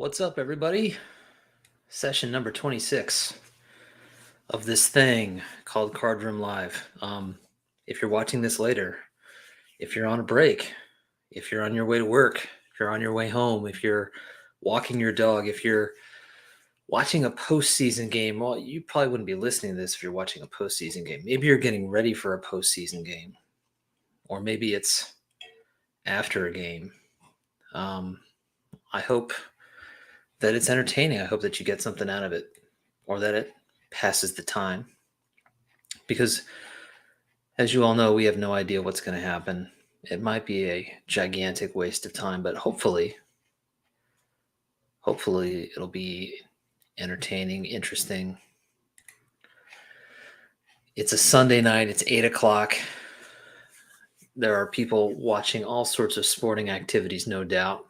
What's up, everybody? Session number 26 of this thing called Card Room Live. If you're watching this later, if you're on a break, if you're on your way to work, if you're on your way home, if you're walking your dog, if you're watching a postseason game, well, you probably wouldn't be listening to this if you're watching a postseason game. Maybe you're getting ready for a postseason game, or maybe it's after a game. Um, I hope that it's entertaining. I hope that you get something out of it or that it passes the time. Because, as you all know, we have no idea what's going to happen. It might be a gigantic waste of time, but hopefully it'll be entertaining, interesting. It's a Sunday night, it's 8 o'clock. There are people watching all sorts of sporting activities, no doubt.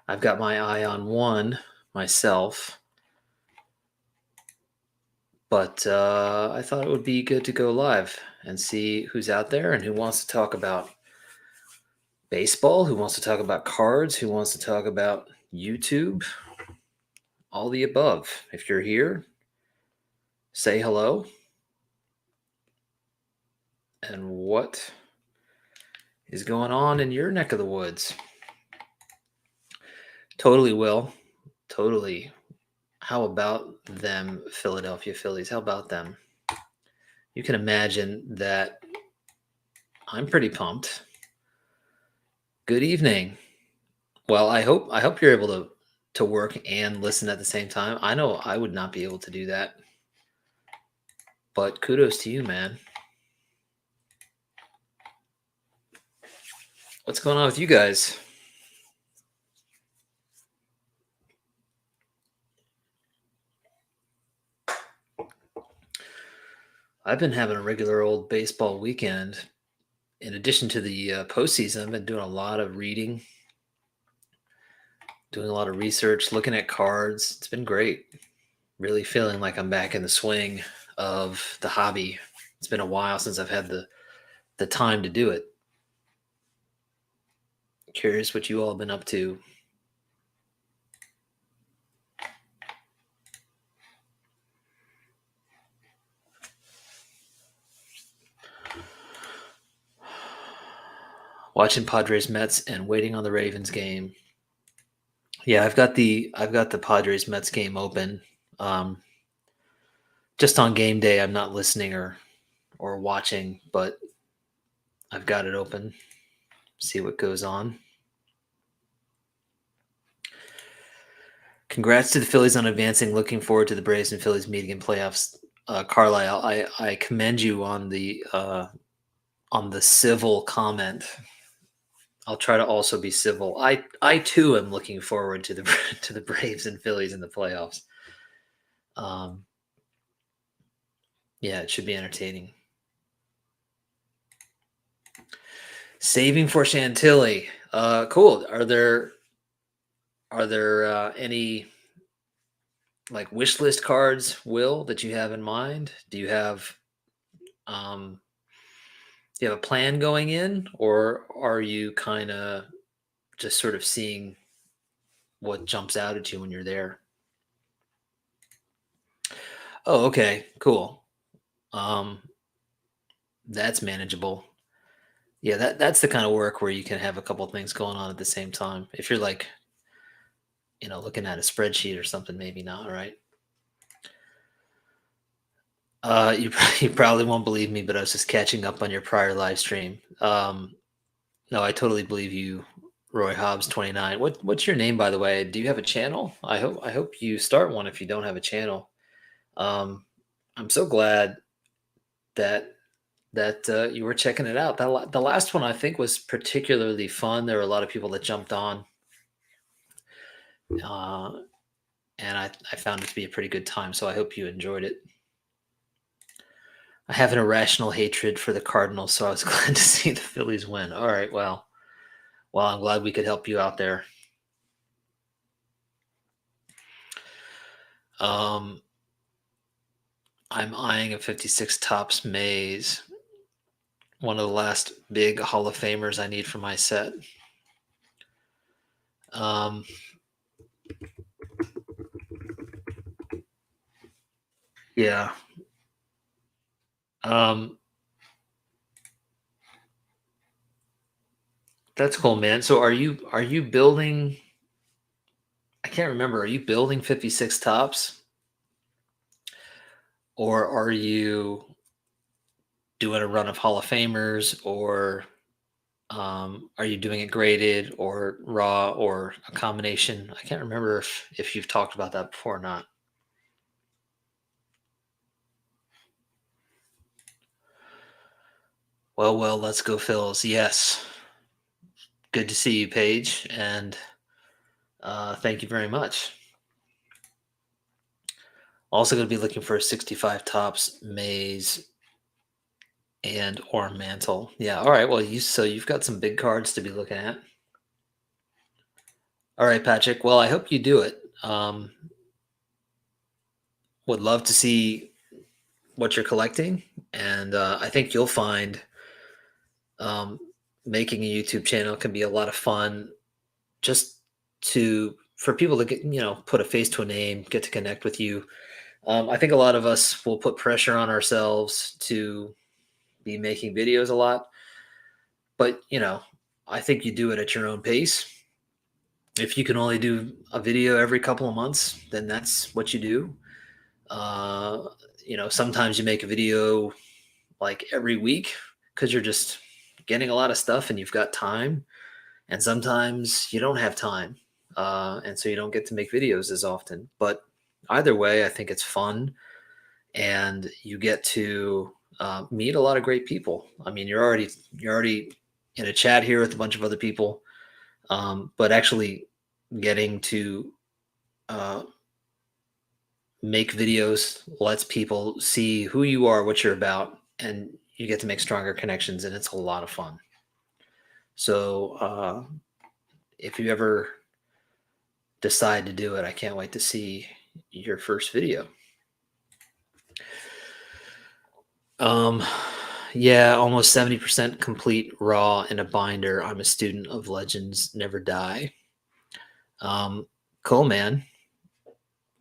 I've got my eye on one myself, but I thought it would be good to go live and see who's out there and who wants to talk about baseball, who wants to talk about cards, who wants to talk about YouTube, all the above. If you're here, say hello. And what is going on in your neck of the woods? Totally will. Totally. How about them Philadelphia Phillies? How about them? You can imagine that I'm pretty pumped. Good evening. Well, I hope you're able to work and listen at the same time. I know I would not be able to do that. But kudos to you, man. What's going on with you guys? I've been having a regular old baseball weekend. In addition to the postseason, I've been doing a lot of reading, doing a lot of research, looking at cards. It's been great. Really feeling like I'm back in the swing of the hobby. It's been a while since I've had the time to do it. Curious what you all have been up to. Watching Padres Mets and waiting on the Ravens game. Yeah, I've got the Padres Mets game open. Um, just on game day, I'm not listening or watching, but I've got it open. See what goes on. Congrats to the Phillies on advancing. Looking forward to the Braves and Phillies meeting in playoffs. Carlisle, I commend you on the civil comment. I'll try to also be civil. I too am looking forward to the to the Braves and Phillies in the playoffs. Um, yeah, it should be entertaining. Saving for Chantilly. Cool. Are there any like wish list cards, Will, that you have in mind? Um do you have a plan going in, or are you kind of just sort of seeing what jumps out at you when you're there? Oh, okay, cool. Um, that's manageable. Yeah, that's the kind of work where you can have a couple things going on at the same time. If you're like, looking at a spreadsheet or something, maybe not, right? You probably won't believe me, but I was just catching up on your prior live stream. No, I totally believe you, Roy Hobbs 29. What's your name, by the way? Do you have a channel? I hope you start one if you don't have a channel. Um, I'm so glad that you were checking it out. The last one I think was particularly fun. There were a lot of people that jumped on, uh, and I found it to be a pretty good time. So I hope you enjoyed it. I have an irrational hatred for the Cardinals, so I was glad to see the Phillies win. All right, well, I'm glad we could help you out there. Um, I'm eyeing a 56 Tops Maze, one of the last big Hall of Famers I need for my set. Um, Yeah. Um, that's cool, man. So are you building? I can't remember. Are you building 56 tops, or are you doing a run of Hall of Famers, or are you doing it graded or raw or a combination? I can't remember if you've talked about that before or not. Well, well, let's go, Phils. Yes, good to see you, Paige, and thank you very much. Also, going to be looking for a 65 tops maze and or mantle. Yeah. All right. Well, you've got some big cards to be looking at. All right, Patrick. Well, I hope you do it. Would love to see what you're collecting, and I think you'll find um, making a YouTube channel can be a lot of fun. Just to for people to get put a face to a name, get to connect with you. I think a lot of us will put pressure on ourselves to be making videos a lot, but I think you do it at your own pace. If you can only do a video every couple of months, then that's what you do. Uh, sometimes you make a video like every week because you're just getting a lot of stuff and you've got time. And sometimes you don't have time, and so you don't get to make videos as often. But either way, I think it's fun, and you get to meet a lot of great people. I mean, you're already in a chat here with a bunch of other people, but actually getting to uh, make videos lets people see who you are, what you're about, and you get to make stronger connections, and it's a lot of fun. So if you ever decide to do it, I can't wait to see your first video. Um, yeah, almost 70% complete raw in a binder. I'm a student of Legends Never Die. Um, cool, man.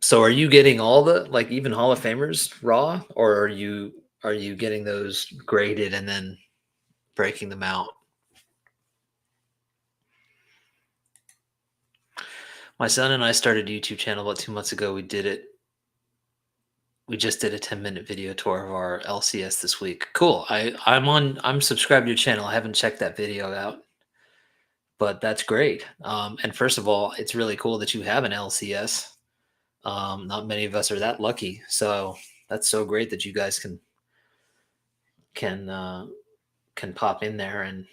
So are you getting all the like even Hall of Famers raw, or are you getting those graded and then breaking them out? My son and I started a YouTube channel about 2 months ago. We just did a 10-minute video tour of our LCS this week. Cool. I'm subscribed to your channel. I haven't checked that video out, but that's great. And first of all, it's really cool that you have an LCS. Not many of us are that lucky, so that's so great that you guys can uh, can pop in there and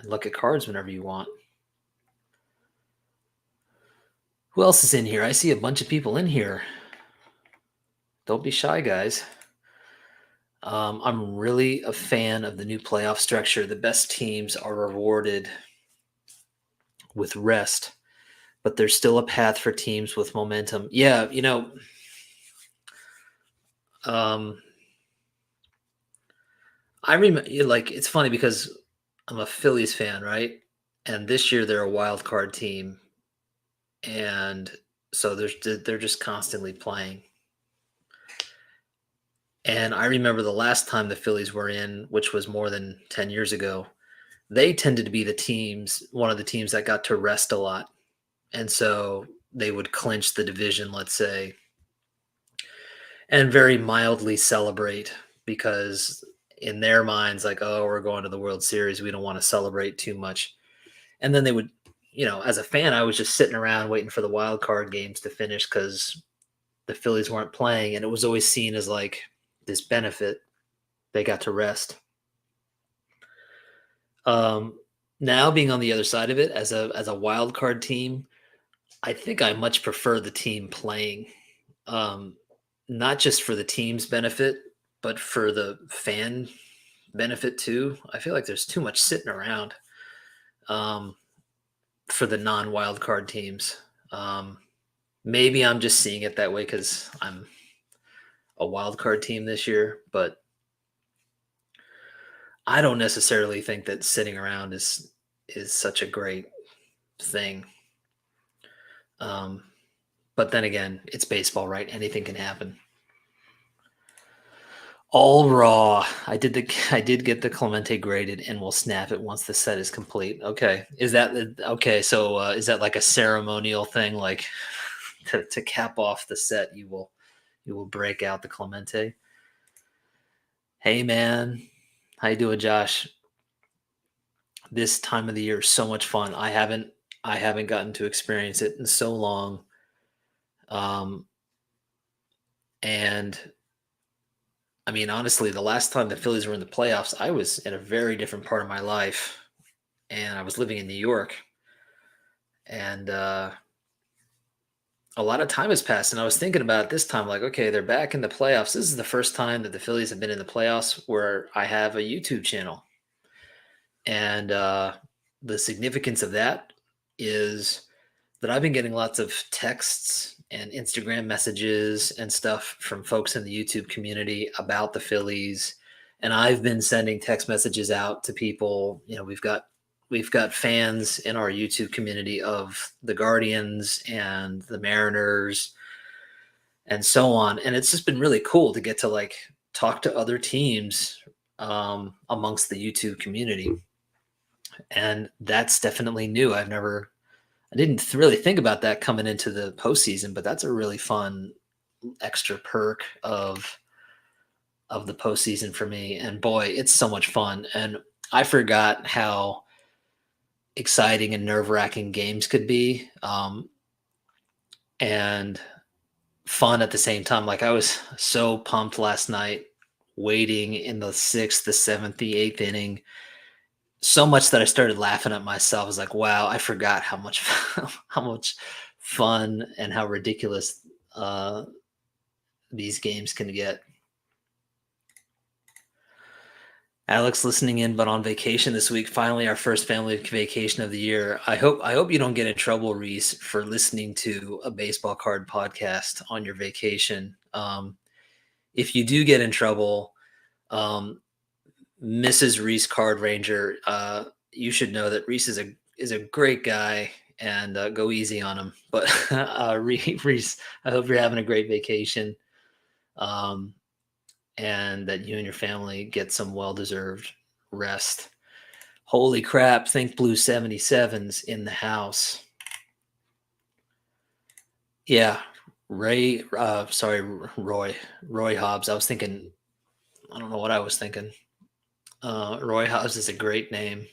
look at cards whenever you want. Who else is in here? I see a bunch of people in here. Don't be shy, guys. I'm really a fan of the new playoff structure. The best teams are rewarded with rest, but there's still a path for teams with momentum. Yeah, um, I remember like it's funny because I'm a Phillies fan, right? And this year they're a wild card team, and so they're just constantly playing. And I remember the last time the Phillies were in, which was more than 10 years ago, they tended to be one of the teams that got to rest a lot. And so they would clinch the division, let's say, and very mildly celebrate because in their minds, like, oh, we're going to the World Series. We don't want to celebrate too much. And then they would, as a fan, I was just sitting around waiting for the wild card games to finish because the Phillies weren't playing. And it was always seen as like this benefit. They got to rest. Um, Now being on the other side of it as a wild card team, I think I much prefer the team playing, um, not just for the team's benefit, but for the fan benefit too. I feel like there's too much sitting around um, for the non-wild card teams. Um, Maybe I'm just seeing it that way because I'm a wild card team this year, but I don't necessarily think that sitting around is such a great thing. Um, but then again, it's baseball, right? Anything can happen. All raw. I did get the Clemente graded, and we'll snap it once the set is complete. Okay. Is that okay? So is that like a ceremonial thing, like to cap off the set? You will break out the Clemente. Hey man, how you doing, Josh? This time of the year is so much fun. I haven't gotten to experience it in so long. Um, and I mean, honestly, the last time the Phillies were in the playoffs, I was in a very different part of my life, and I was living in New York, and a lot of time has passed. And I was thinking about it this time, like, okay, they're back in the playoffs. This is the first time that the Phillies have been in the playoffs where I have a YouTube channel, and the significance of that is that I've been getting lots of texts and Instagram messages and stuff from folks in the YouTube community about the Phillies. And I've been sending text messages out to people. You know, we've got fans in our YouTube community of the Guardians and the Mariners and so on. And it's just been really cool to get to like talk to other teams amongst the YouTube community. And that's definitely new. I didn't really think about that coming into the postseason, but that's a really fun extra perk of the postseason for me. And boy, it's so much fun. And I forgot how exciting and nerve wracking games could be, and fun at the same time. Like I was so pumped last night, waiting in the sixth, the seventh, the eighth inning. So much that I started laughing at myself. I was like, wow, I forgot how much how much fun and how ridiculous uh, these games can get. Alex listening in, but on vacation this week. Finally, our first family vacation of the year. I hope you don't get in trouble, Reese, for listening to a baseball card podcast on your vacation. If you do get in trouble, um, Mrs. Reese Card Ranger, you should know that Reese is a great guy, and go easy on him. But Reese, I hope you're having a great vacation, um, and that you and your family get some well deserved rest. Holy crap! Think Blue 77s in the house. Yeah, Ray. Sorry, Roy Hobbs. I was thinking. I don't know what I was thinking. Roy Hobbs is a great name.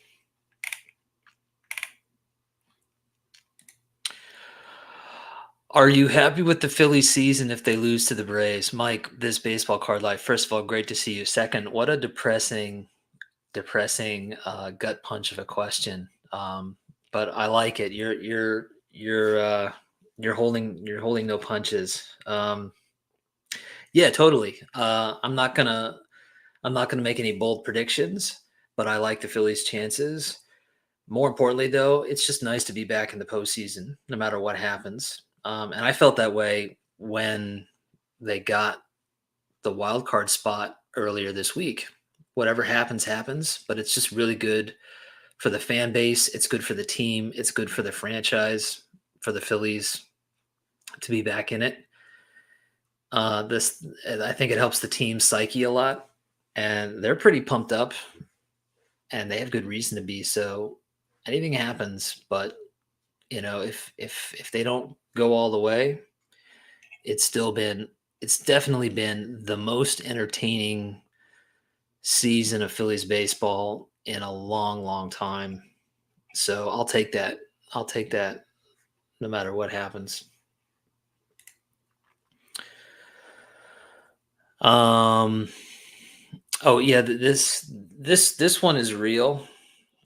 Are you happy with the Phillies season if they lose to the Braves? Mike, this baseball card life. First of all, great to see you. Second, what a depressing gut punch of a question. But I like it. You're holding no punches. Yeah, totally. I'm not gonna make any bold predictions, but I like the Phillies' chances. More importantly, though, it's just nice to be back in the postseason, no matter what happens. And I felt that way when they got the wild card spot earlier this week. Whatever happens, happens. But it's just really good for the fan base. It's good for the team. It's good for the franchise, for the Phillies to be back in it. This I think it helps the team psyche a lot, and they're pretty pumped up, and they have good reason to be. So anything happens, but if they don't go all the way, it's definitely been the most entertaining season of Phillies baseball in a long, long time. So I'll take that. I'll take that no matter what happens. Um oh yeah, this one is real.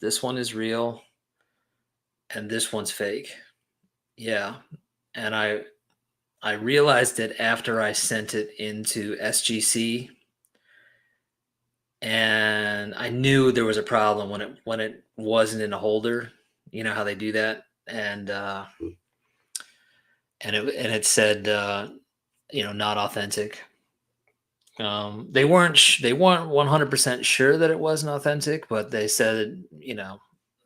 This one is real and this one's fake. Yeah. And I realized it after I sent it into SGC, and I knew there was a problem when it wasn't in a holder. You know how they do that, and it said not authentic. They weren't 100% sure that it wasn't authentic, but they said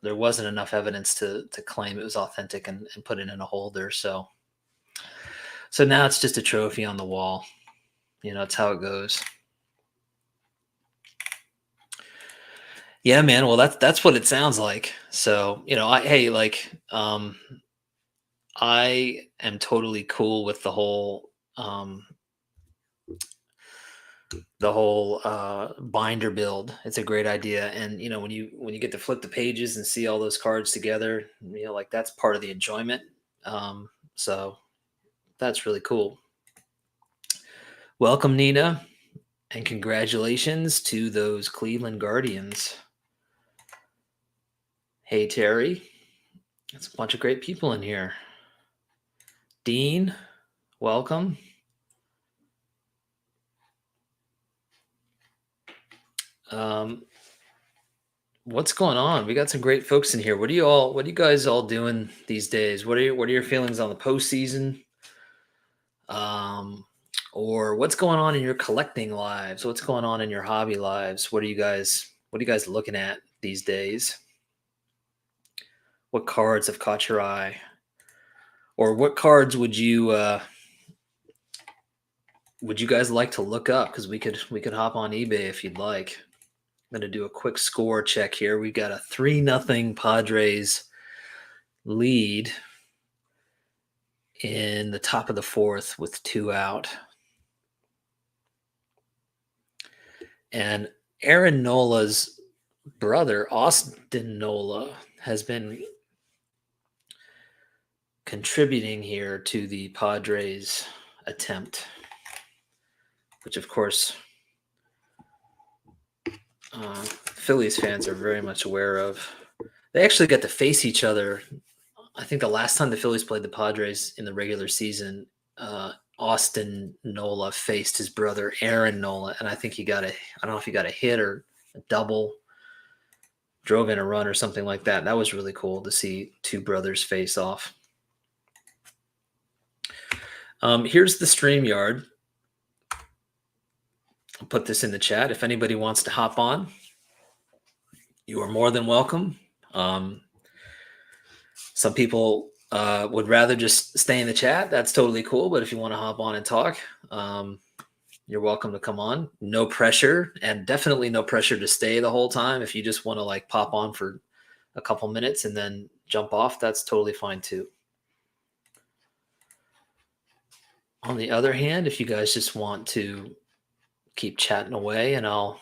there wasn't enough evidence to claim it was authentic and put it in a holder. So now it's just a trophy on the wall. It's how it goes. Yeah, man. Well, that's what it sounds like. So, hey, I am totally cool with um, the whole binder build. It's a great idea, and when you get to flip the pages and see all those cards together, like that's part of the enjoyment. So that's really cool. Welcome, Nina, and congratulations to those Cleveland Guardians. Hey, Terry. It's a bunch of great people in here. Dean, welcome. Um, what's going on? We got some great folks in here. What are you guys all doing these days? What are your feelings on the postseason? Um, or what's going on in your collecting lives? What's going on in your hobby lives? What are you guys looking at these days? What cards have caught your eye? Or what cards would you guys like to look up? Because we could hop on eBay if you'd like. I'm gonna do a quick score check here. We got a 3-0 Padres lead in the top of the fourth with 2 out. And Aaron Nola's brother, Austin Nola, has been contributing here to the Padres attempt, which of course Phillies fans are very much aware of. They actually got to face each other. I think the last time the Phillies played the Padres in the regular season, Austin Nola faced his brother Aaron Nola, and I think I don't know if he got a hit or a double, drove in a run or something like that. That was really cool to see two brothers face off. Here's the StreamYard. I'll put this in the chat. If anybody wants to hop on, you are more than welcome. Some people would rather just stay in the chat. That's totally cool. But if you want to hop on and talk, you're welcome to come on. No pressure, and definitely no pressure to stay the whole time. If you just want to pop on for a couple minutes and then jump off, that's totally fine too. On the other hand, if you guys just want to keep chatting away and I'll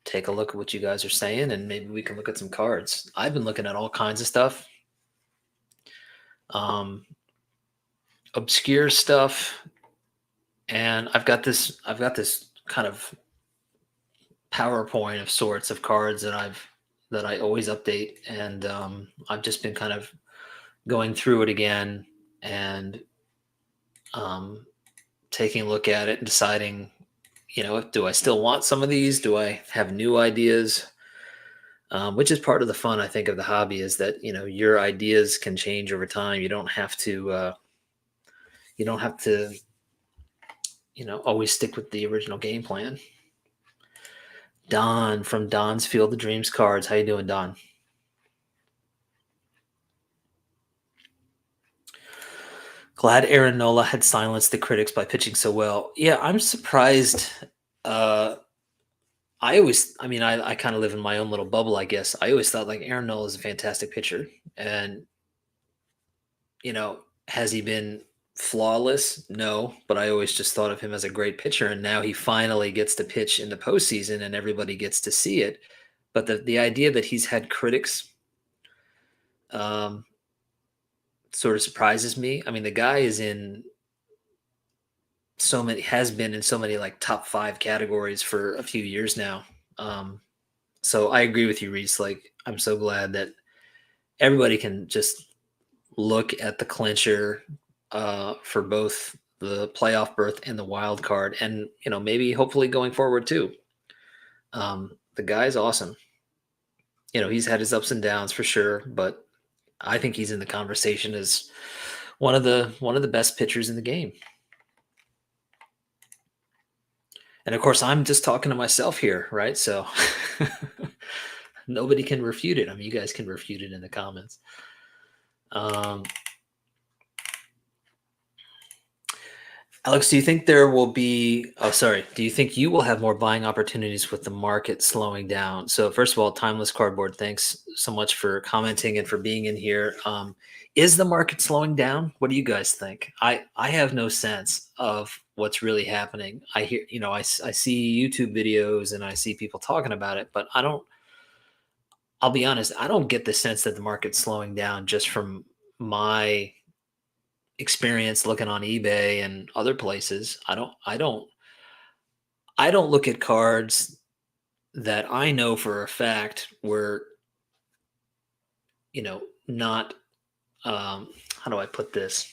take a look at what you guys are saying and maybe we can look at some cards. I've been looking at all kinds of stuff. Obscure stuff, and I've got this kind of PowerPoint of sorts of cards that I always update, and I've just been kind of going through it again and taking a look at it and deciding, do I still want some of these? Do I have new ideas? Which is part of the fun, I think, of the hobby, is that your ideas can change over time. You don't have to always stick with the original game plan. Don from Don's Field of Dreams Cards. How you doing, Don? Glad Aaron Nola had silenced the critics by pitching so well. Yeah, I'm surprised. I kind of live in my own little bubble, I guess. I always thought Aaron Nola is a fantastic pitcher. And, has he been flawless? No, but I always just thought of him as a great pitcher. And now he finally gets to pitch in the postseason and everybody gets to see it. But the idea that he's had critics sort of surprises me. I mean, the guy has been in so many top 5 categories for a few years now. So I agree with you, Reese. I'm so glad that everybody can just look at the clincher for both the playoff berth and the wild card, and maybe hopefully going forward too. The guy's awesome. He's had his ups and downs for sure, but I think he's in the conversation as one of the best pitchers in the game. And of course, I'm just talking to myself here, right? So nobody can refute it. I mean, you guys can refute it in the comments. Alex, do you think there will be? Oh, sorry. Do you think you will have more buying opportunities with the market slowing down? So, first of all, Timeless Cardboard, thanks so much for commenting and for being in here. Is the market slowing down? What do you guys think? I have no sense of what's really happening. I hear, I see YouTube videos and I see people talking about it, but I don't. I'll be honest. I don't get the sense that the market's slowing down just from my experience looking on eBay and other places. I don't look at cards that I know for a fact were, not how do I put this?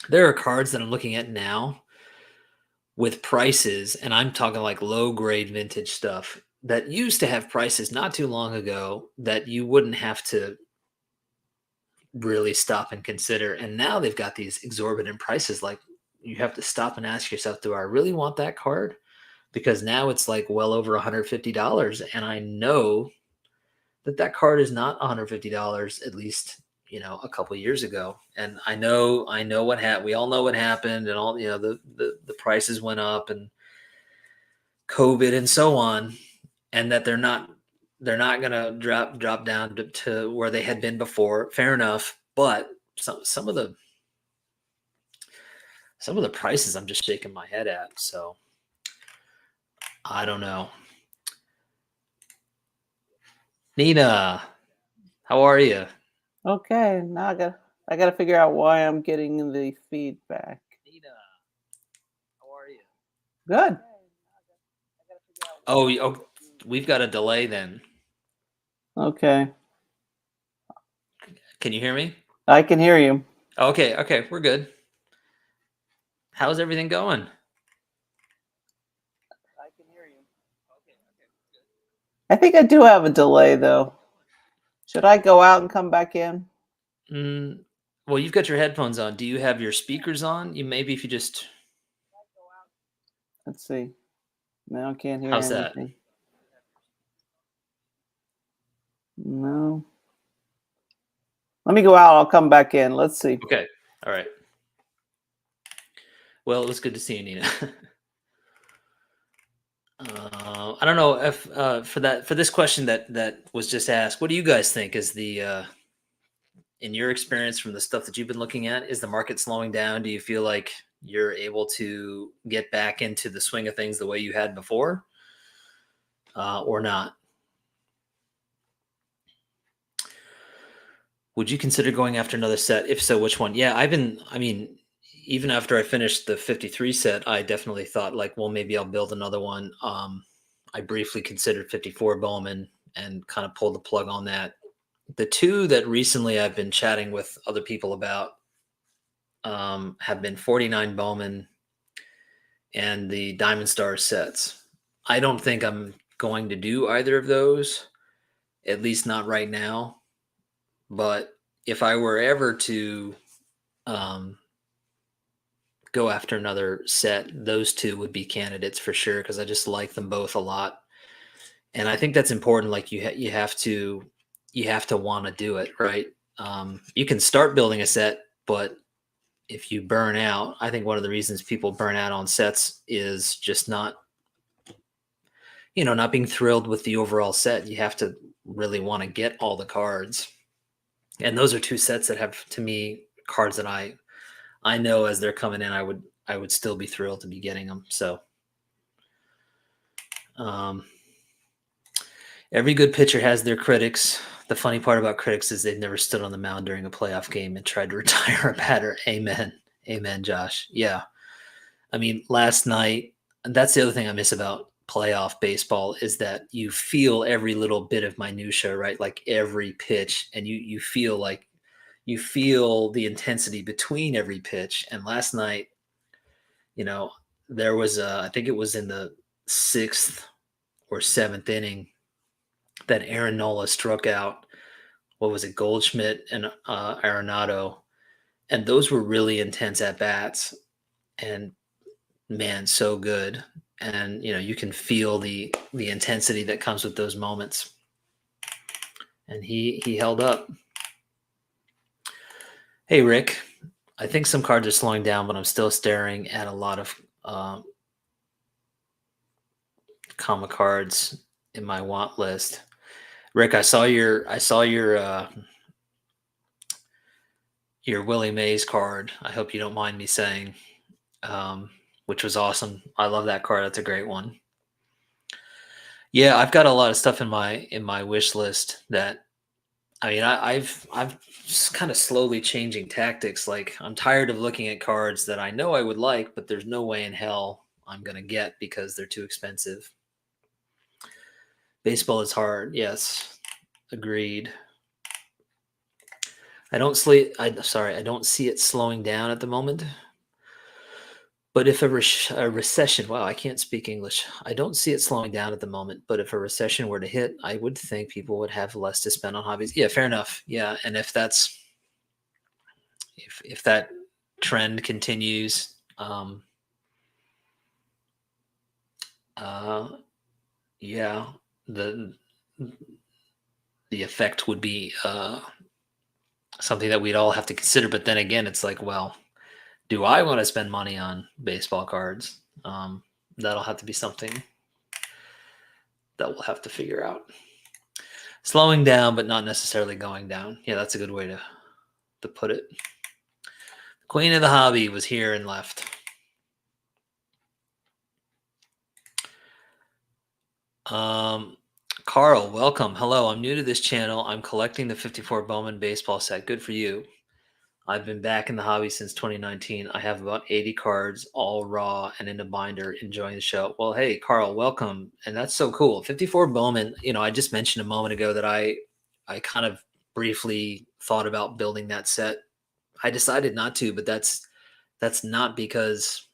There are cards that I'm looking at now with prices, and I'm talking like low grade vintage stuff that used to have prices not too long ago that you wouldn't have to really stop and consider. And now they've got these exorbitant prices. Like you have to stop and ask yourself, do I really want that card? Because now it's like well over $150. And I know that card is not $150, at least, a couple years ago. And I know what happened. We all know what happened and all, the prices went up and COVID and so on. And that they're not going to drop down to where they had been before. Fair enough. But some of the prices I'm just shaking my head at. So I don't know. Nina, how are you? Okay, now I gotta figure out why I'm getting the feedback. Nina, how are you? Good. Oh, we've got a delay then. Okay, Can you hear me? I can hear you. Okay, we're good. How's everything going? I can hear you. I think I do have a delay though. Should I go out and come back in? Well, you've got your headphones on. Do you have your speakers on? Maybe if you just. Let's see. Now I can't hear How's that? anything. No. Let me go out. I'll come back in. Let's see. Okay. All right. Well, it was good to see you, Nina. I don't know if for this question that was just asked, what do you guys think is the in your experience from the stuff that you've been looking at, is the market slowing down? Do you feel like you're able to get back into the swing of things the way you had before, or not? Would you consider going after another set? If so, which one? Yeah, even after I finished the 53 set, I definitely thought like, well, maybe I'll build another one. I briefly considered 54 Bowman and kind of pulled the plug on that. The two that recently I've been chatting with other people about have been 49 Bowman and the Diamond Star sets. I don't think I'm going to do either of those, at least not right now. But if I were ever to go after another set, those two would be candidates for sure, because I just like them both a lot. And I think that's important. Like you have to want to do it, right? You can start building a set, but if you burn out, I think one of the reasons people burn out on sets is just not being thrilled with the overall set. You have to really want to get all the cards. And those are two sets that have, to me, cards that I know as they're coming in, I would still be thrilled to be getting them. So every good pitcher has their critics. The funny part about critics is they've never stood on the mound during a playoff game and tried to retire a batter. Amen, Josh. Yeah, I mean, last night, that's the other thing I miss about playoff baseball, is that you feel every little bit of minutia, right? Like every pitch, and you feel the intensity between every pitch. And last night, there was I think it was in the 6th or 7th inning that Aaron Nola struck out. What was it, Goldschmidt and Arenado, and those were really intense at bats. And man, so good. And you can feel the intensity that comes with those moments. And he held up. Hey, Rick. I think some cards are slowing down, but I'm still staring at a lot of comic cards in my want list. Rick, I saw your Willie Mays card. I hope you don't mind me saying, which was awesome. I love that card. That's a great one. Yeah, I've got a lot of stuff in my wish list that I mean, I've just kind of slowly changing tactics. Like I'm tired of looking at cards that I know I would like, but there's no way in hell I'm gonna get because they're too expensive. Baseball is hard. Yes, agreed. I don't sleep. I don't see it slowing down at the moment. But if a recession, wow, I can't speak English. I don't see it slowing down at the moment. But if a recession were to hit, I would think people would have less to spend on hobbies. Yeah, fair enough. Yeah, and if that trend continues, uh, yeah, the the effect would be something that we'd all have to consider. But then again, it's like, well, do I want to spend money on baseball cards? That'll have to be something that we'll have to figure out. Slowing down, but not necessarily going down. Yeah, that's a good way to put it. Queen of the hobby was here and left. Carl, welcome. Hello, I'm new to this channel. I'm collecting the 54 Bowman baseball set. Good for you. I've been back in the hobby since 2019. I have about 80 cards, all raw and in a binder, enjoying the show. Well, hey, Carl, welcome. And that's so cool. 54 Bowman, I just mentioned a moment ago that I kind of briefly thought about building that set. I decided not to, but that's not because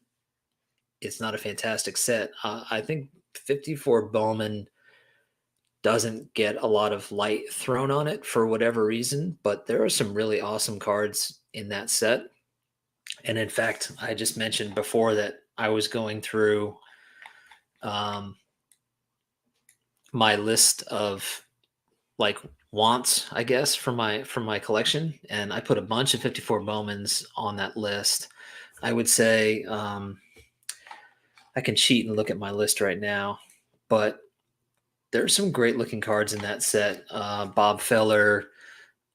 it's not a fantastic set. I think 54 Bowman doesn't get a lot of light thrown on it for whatever reason, but there are some really awesome cards in that set. And in fact, I just mentioned before that I was going through my list of like wants, I guess, from my collection, and I put a bunch of 54 Bowmans on that list. I would say I can cheat and look at my list right now, but there's some great looking cards in that set. Bob Feller,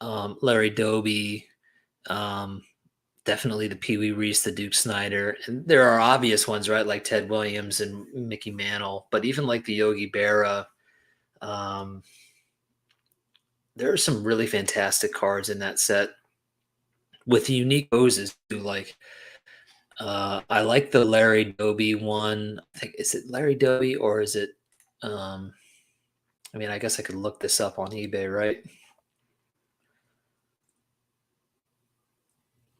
Larry Doby, definitely the Pee Wee Reese, the Duke Snyder, and there are obvious ones, right, like Ted Williams and Mickey Mantle, but even like the Yogi Berra. There are some really fantastic cards in that set with unique poses too. Like I like the Larry Doby one. I think is it Larry Doby or is it? I mean, I guess I could look this up on eBay, right?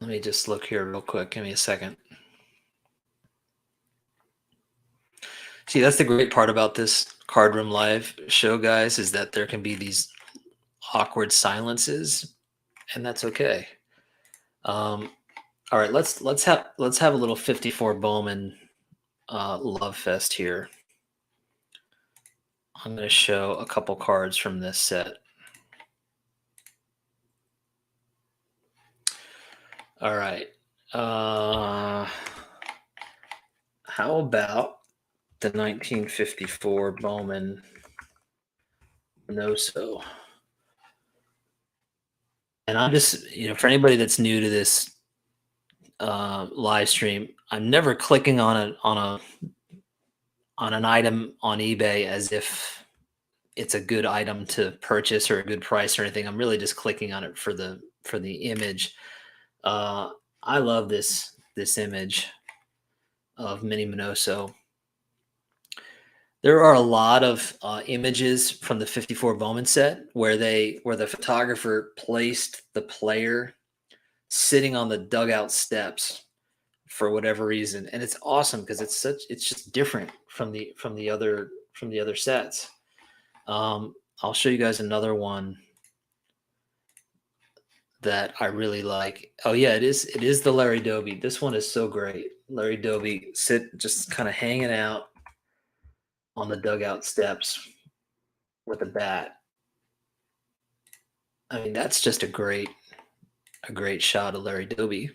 Let me just look here real quick. Give me a second. See, that's the great part about this Card Room Live show, guys, is that there can be these awkward silences, and that's okay. All right, let's have a little 54 Bowman love fest here. I'm going to show a couple cards from this set. All right. How about the 1954 Bowman Minoso? And I'm just, for anybody that's new to this live stream, I'm never clicking on an item on eBay as if it's a good item to purchase or a good price or anything. I'm really just clicking on it for the image. I love this image of Minnie Minoso. There are a lot of images from the 54 Bowman set where the photographer placed the player sitting on the dugout steps for whatever reason, and it's awesome because it's just different from the other sets. I'll show you guys another one that I really like. Oh yeah, it is the Larry Doby. This one is so great. Larry Doby just kind of hanging out on the dugout steps with a bat. I mean, that's just a great shot of Larry Doby.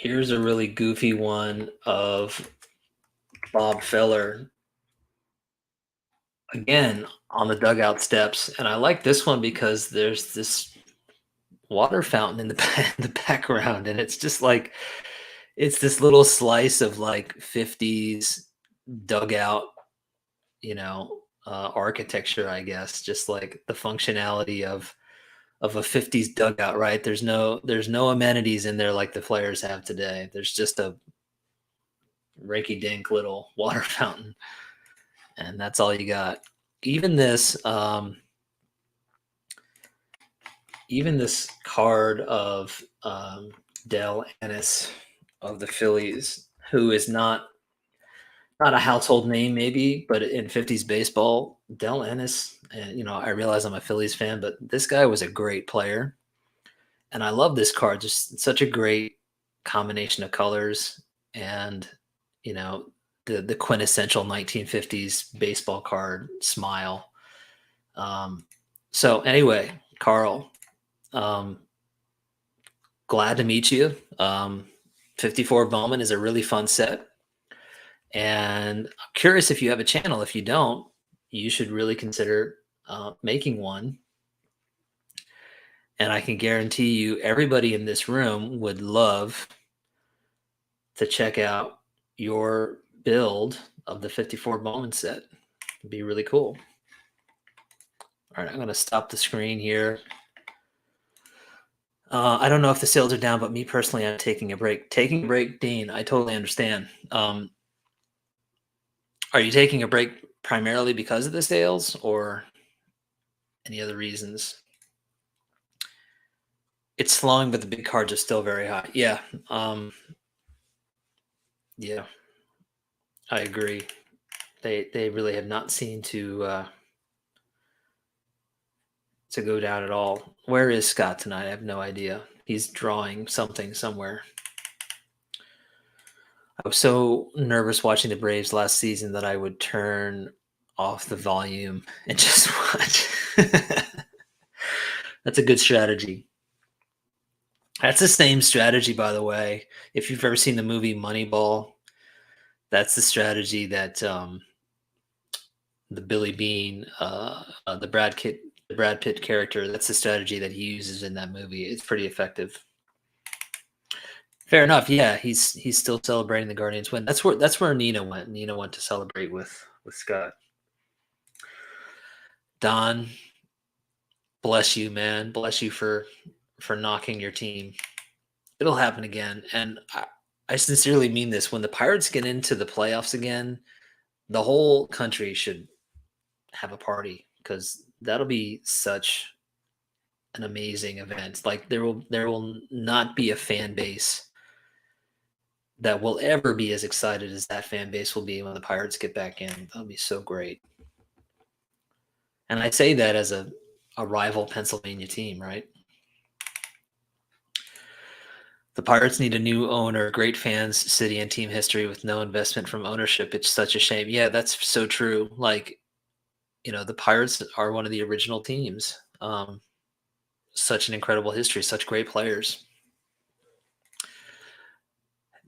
Here's a really goofy one of Bob Feller again on the dugout steps, and I like this one because there's this water fountain in the background, and it's just like it's this little slice of like 50s dugout, architecture, I guess, just like the functionality of a 50s dugout, right? There's no amenities in there like the players have today. There's just a rinky dink little water fountain, and that's all you got. Even this, even this card of Dell Ennis of the Phillies, who is not a household name, maybe, but in 50s baseball, Dell Ennis. And I realize I'm a Phillies fan, but this guy was a great player, and I love this card. Just such a great combination of colors, and you know the quintessential 1950s baseball card smile. So anyway, Carl, um, glad to meet you. 54 Bowman is a really fun set, and I'm curious if you have a channel. If you don't, you should really consider making one. And I can guarantee you, everybody in this room would love to check out your build of the 54 Bowman set. It'd be really cool. All right, I'm going to stop the screen here. I don't know if the sales are down, but me personally, I'm taking a break. Taking a break, Dean, I totally understand. Are you taking a break primarily because of the sales or any other reasons? It's slowing, but the big cards are still very high. Yeah. Yeah, I agree. They really have not seemed to go down at all. Where is Scott tonight? I have no idea. He's drawing something somewhere. I was so nervous watching the Braves last season that I would turn off the volume and just watch. That's a good strategy. That's the same strategy, by the way. If you've ever seen the movie Moneyball, that's the strategy that the Billy Bean, the Brad Pitt character, that's the strategy that he uses in that movie. It's pretty effective. Fair enough. Yeah, he's still celebrating the Guardians win. That's where Nina went. Nina went to celebrate with Scott. Don, bless you, man. Bless you for knocking your team. It'll happen again, and I sincerely mean this. When the Pirates get into the playoffs again, the whole country should have a party because that'll be such an amazing event. Like there will not be a fan base that will ever be as excited as that fan base will be when the Pirates get back in. That'll be so great. And I say that as a rival Pennsylvania team, right? The Pirates need a new owner, great fans, city, and team history with no investment from ownership. It's such a shame. Yeah, that's so true. Like, the Pirates are one of the original teams. Such an incredible history, such great players.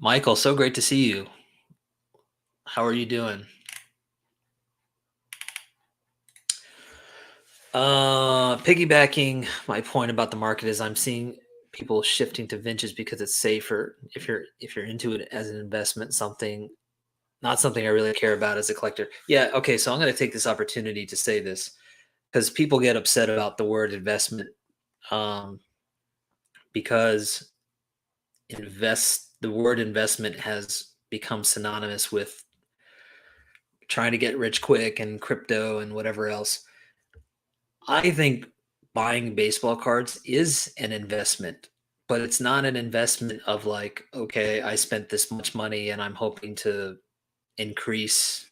Michael, so great to see you. How are you doing? Piggybacking my point about the market is I'm seeing people shifting to vintage because it's safer. If you're into it as an investment, not something I really care about as a collector. Yeah, okay, so I'm going to take this opportunity to say this because people get upset about the word investment because the word investment has become synonymous with trying to get rich quick and crypto and whatever else. I think buying baseball cards is an investment, but it's not an investment of like, okay, I spent this much money and I'm hoping to increase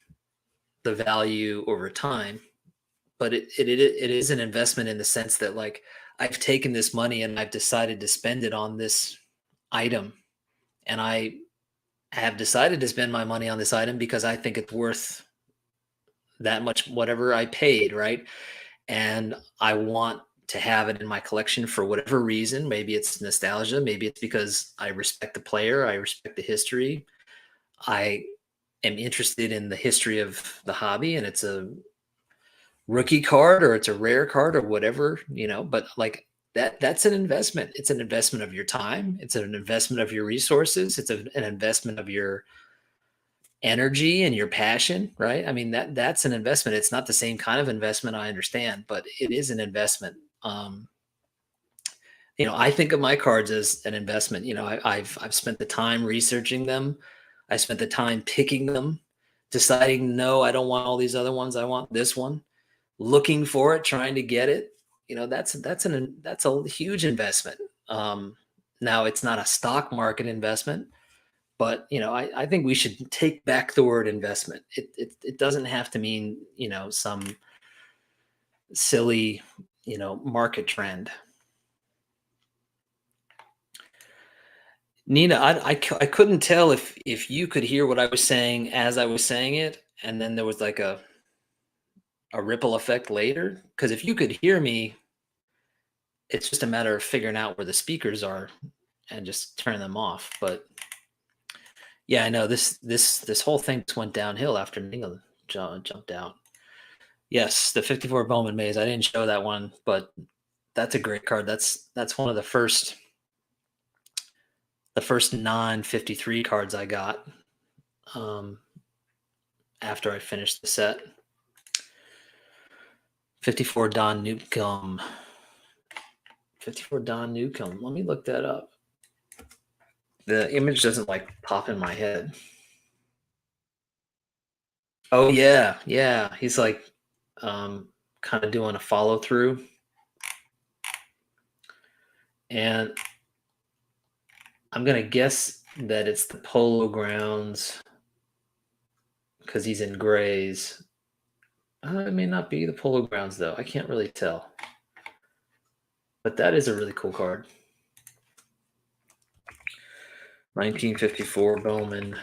the value over time. But it is an investment in the sense that like I've taken this money and I've decided to spend it on this item, and I have decided to spend my money on this item because I think it's worth that much, whatever I paid, right? And I want to have it in my collection for whatever reason. Maybe it's nostalgia. Maybe it's because I respect the player. I respect the history. I am interested in the history of the hobby, and it's a rookie card or it's a rare card or whatever, but like that's an investment. It's an investment of your time. It's an investment of your resources. It's an investment of your energy and your passion, right? I mean, that's an investment. It's not the same kind of investment, I understand, but it is an investment. I think of my cards as an investment. I've spent the time researching them. I spent the time picking them, deciding, no, I don't want all these other ones. I want this one, looking for it, trying to get it. That's a huge investment. Now it's not a stock market investment, but I think we should take back the word investment. It doesn't have to mean some silly market trend. Nina, I couldn't tell if you could hear what I was saying as I was saying it, and then there was like a ripple effect later. Because if you could hear me, it's just a matter of figuring out where the speakers are and just turn them off. But yeah, I know this whole thing just went downhill after Nina jumped out. Yes, the 54 Bowman Maze. I didn't show that one, but that's a great card. That's one of the first non-53 cards I got after I finished the set. 54 Don Newcomb. 54 Don Newcomb. Let me look that up. The image doesn't like pop in my head. Oh yeah. He's like kind of doing a follow through. And I'm gonna guess that it's the Polo Grounds because he's in grays. It may not be the Polo Grounds though. I can't really tell. But that is a really cool card. 1954 Bowman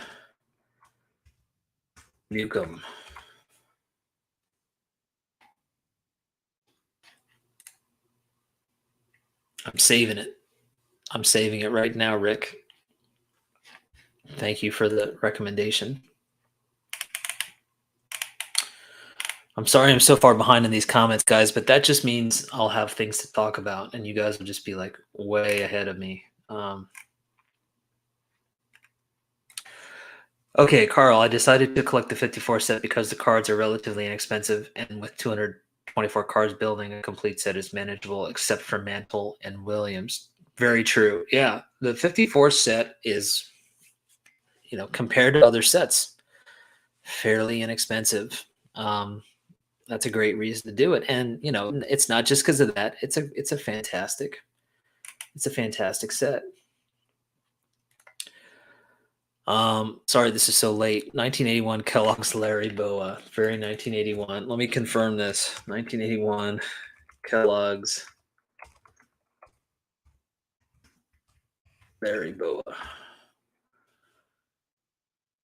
Newcomb. I'm saving it. I'm saving it right now, Rick. Thank you for the recommendation. I'm sorry I'm so far behind in these comments, guys, but that just means I'll have things to talk about, and you guys will just be like way ahead of me. Okay, Carl, I decided to collect the 54 set because the cards are relatively inexpensive, and with 224 cards, building a complete set is manageable, except for Mantle and Williams. Very true. Yeah, the 54 set is, compared to other sets, fairly inexpensive. That's a great reason to do it, and it's not just because of that. It's a fantastic set. Sorry, this is so late. 1981 Kellogg's Larry Boa. Very 1981. Let me confirm this. 1981 Kellogg's Larry Boa.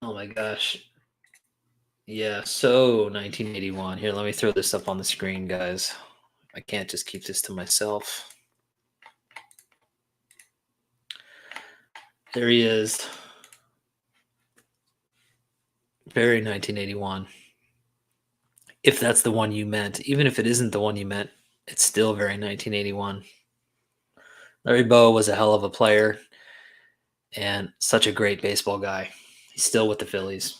Oh my gosh. Yeah, so 1981. Here, let me throw this up on the screen, guys. I can't just keep this to myself. There he is. Very 1981. If that's the one you meant. Even if it isn't the one you meant, it's still very 1981. Larry Boa was a hell of a player and such a great baseball guy. He's still with the Phillies.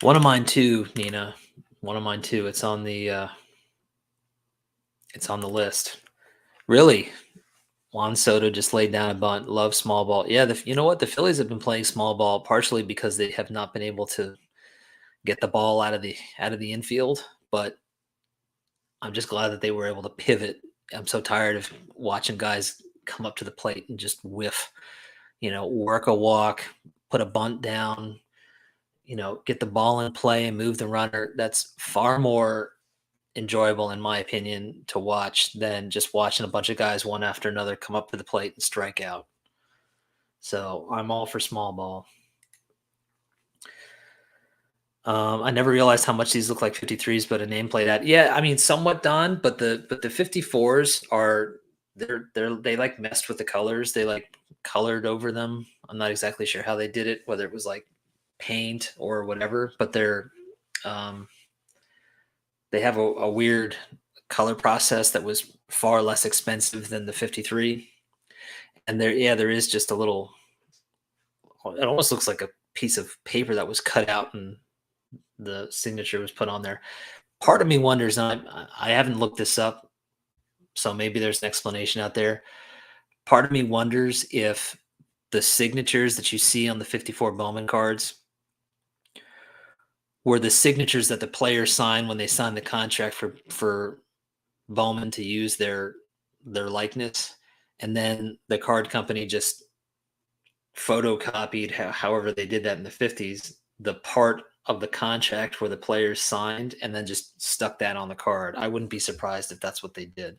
One of mine too, Nina. One of mine too. It's on the list. Really? Juan Soto just laid down a bunt. Love small ball. Yeah, you know what? The Phillies have been playing small ball partially because they have not been able to get the ball out of the infield. But I'm just glad that they were able to pivot. I'm so tired of watching guys come up to the plate and just whiff. Work a walk, put a bunt down. Get the ball in play and move the runner. That's far more enjoyable, in my opinion, to watch than just watching a bunch of guys one after another come up to the plate and strike out. So I'm all for small ball. I never realized how much these look like 53s, but a nameplate ad. Yeah, I mean, somewhat done, but the 54s are they like messed with the colors. They like colored over them. I'm not exactly sure how they did it, whether it was like paint or whatever, but um, they have a weird color process that was far less expensive than the 53. And there is just a little. It almost looks like a piece of paper that was cut out and the signature was put on there. Part of me wonders, and I haven't looked this up, so maybe there's an explanation out there. Part of me wonders if the signatures that you see on the 54 Bowman cards were the signatures that the players sign when they sign the contract for Bowman to use their likeness, and then the card company just photocopied, however they did that in the 50s, the part of the contract where the players signed and then just stuck that on the card. I wouldn't be surprised if that's what they did.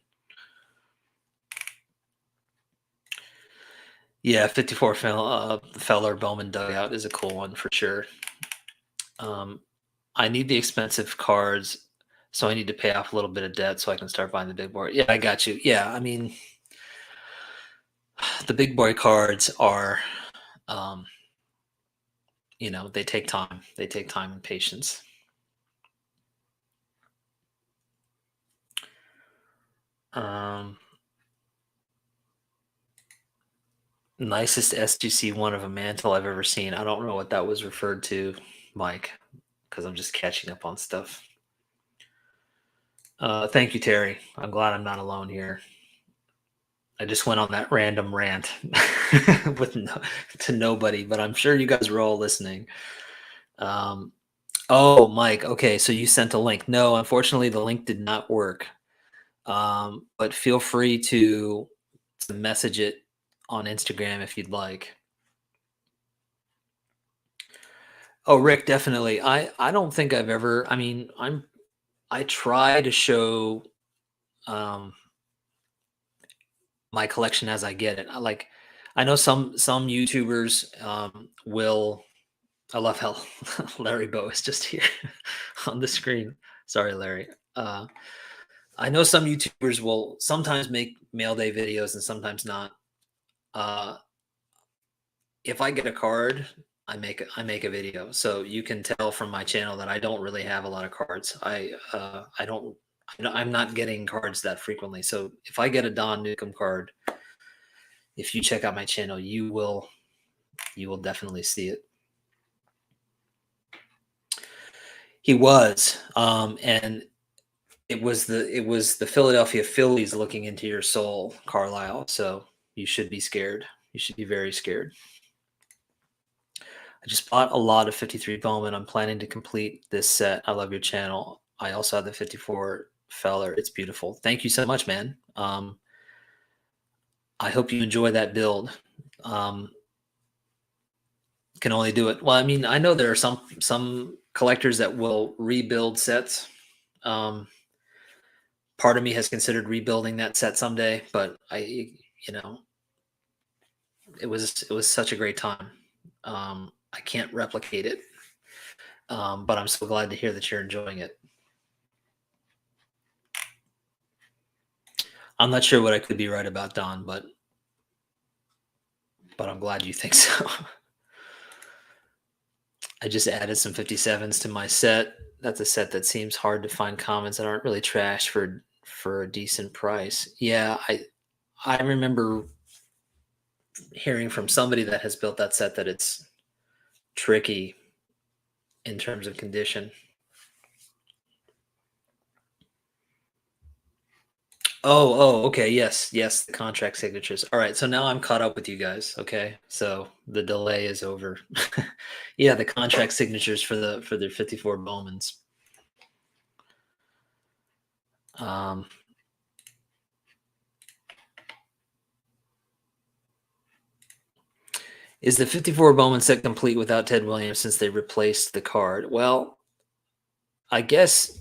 Yeah, 54 Feller Bowman dugout is a cool one for sure. I need the expensive cards, so I need to pay off a little bit of debt so I can start buying the big board. Yeah, I got you. Yeah, I mean, the big boy cards are, um, they take time. They take time and patience. Nicest SGC one of a mantle I've ever seen. I don't know what that was referred to, Mike, because I'm just catching up on stuff. Thank you, Terry. I'm glad I'm not alone here. I just went on that random rant to nobody, but I'm sure you guys were all listening. Oh, Mike. Okay, so you sent a link. No, unfortunately, the link did not work. But feel free to message it on Instagram if you'd like. Oh, Rick, definitely. I don't think I've ever. I mean, I try to show um, my collection as I get it. I know some YouTubers will. I love how Larry Bow is just here on the screen. Sorry, Larry. I know some YouTubers will sometimes make mail day videos and sometimes not. Uh, if I get a card, I make a video. So you can tell from my channel that I don't really have a lot of cards. I don't. I'm not getting cards that frequently. So if I get a Don Newcomb card, if you check out my channel, you will definitely see it. He was, and it was the Philadelphia Phillies looking into your soul, Carlisle. So you should be scared. You should be very scared. I just bought a lot of 53 Bowman. I'm planning to complete this set. I love your channel. I also have the 54 Feller. It's beautiful. Thank you so much, man. I hope you enjoy that build. Can only do it. Well, I mean, I know there are some collectors that will rebuild sets. Part of me has considered rebuilding that set someday, but it was such a great time. I can't replicate it, but I'm so glad to hear that you're enjoying it. I'm not sure what I could be right about, Don, but I'm glad you think so. I just added some 57s to my set. That's a set that seems hard to find comments that aren't really trash for a decent price. Yeah, I remember hearing from somebody that has built that set that it's tricky in terms of condition. Okay. Yes, the contract signatures. All right, so now I'm caught up with you guys. Okay, so the delay is over. Yeah, the contract signatures for the 54 Bowmans. Is the 54 Bowman set complete without Ted Williams since they replaced the card? Well, I guess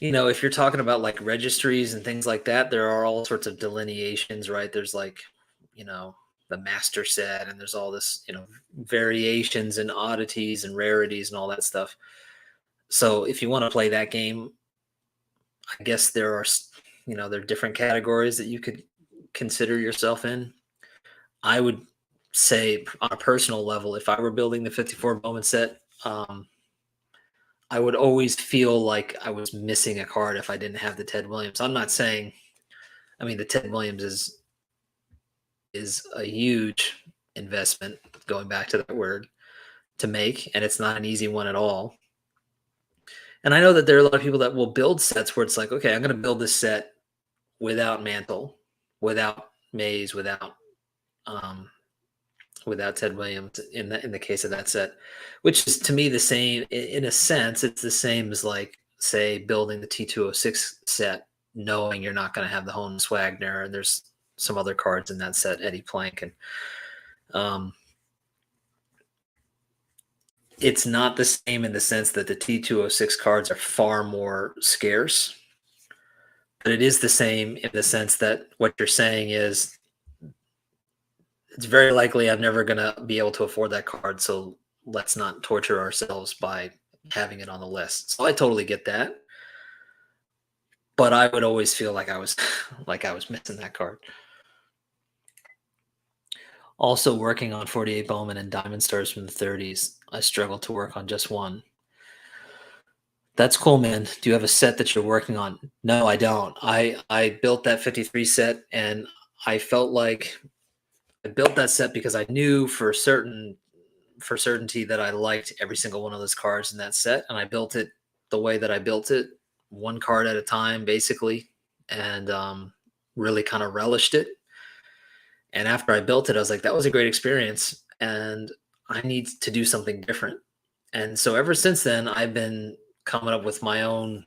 if you're talking about like registries and things like that, there are all sorts of delineations, right? There's like, you know, the master set, and there's all this, variations and oddities and rarities and all that stuff. So if you want to play that game, I guess there are different categories that you could consider yourself in. I would say on a personal level, if I were building the 54 Bowman set, I would always feel like I was missing a card if I didn't have the Ted Williams. I'm not saying, the Ted Williams is a huge investment, going back to that word, to make, and it's not an easy one at all. And I know that there are a lot of people that will build sets where it's like, okay, I'm going to build this set without Mantle, without Mays, without Ted Williams in the case of that set, which is to me the same in a sense. It's the same as, like, say, building the T206 set, knowing you're not going to have the Honus Wagner, and there's some other cards in that set, Eddie Plank, and it's not the same in the sense that the T206 cards are far more scarce, but it is the same in the sense that what you're saying is it's very likely I'm never going to be able to afford that card, so let's not torture ourselves by having it on the list. So I totally get that, but I would always feel like I was missing that card. Also working on 48 Bowman and Diamond Stars from the 30s. I struggled to work on just one. That's cool, man. Do you have a set that you're working on? No, I don't. I built that 53 set, and I felt like I built that set because I knew for certainty that I liked every single one of those cards in that set, and I built it the way that I built it, one card at a time, basically, and really kind of relished it. And after I built it, I was like, that was a great experience, and I need to do something different. And so ever since then, I've been coming up with my own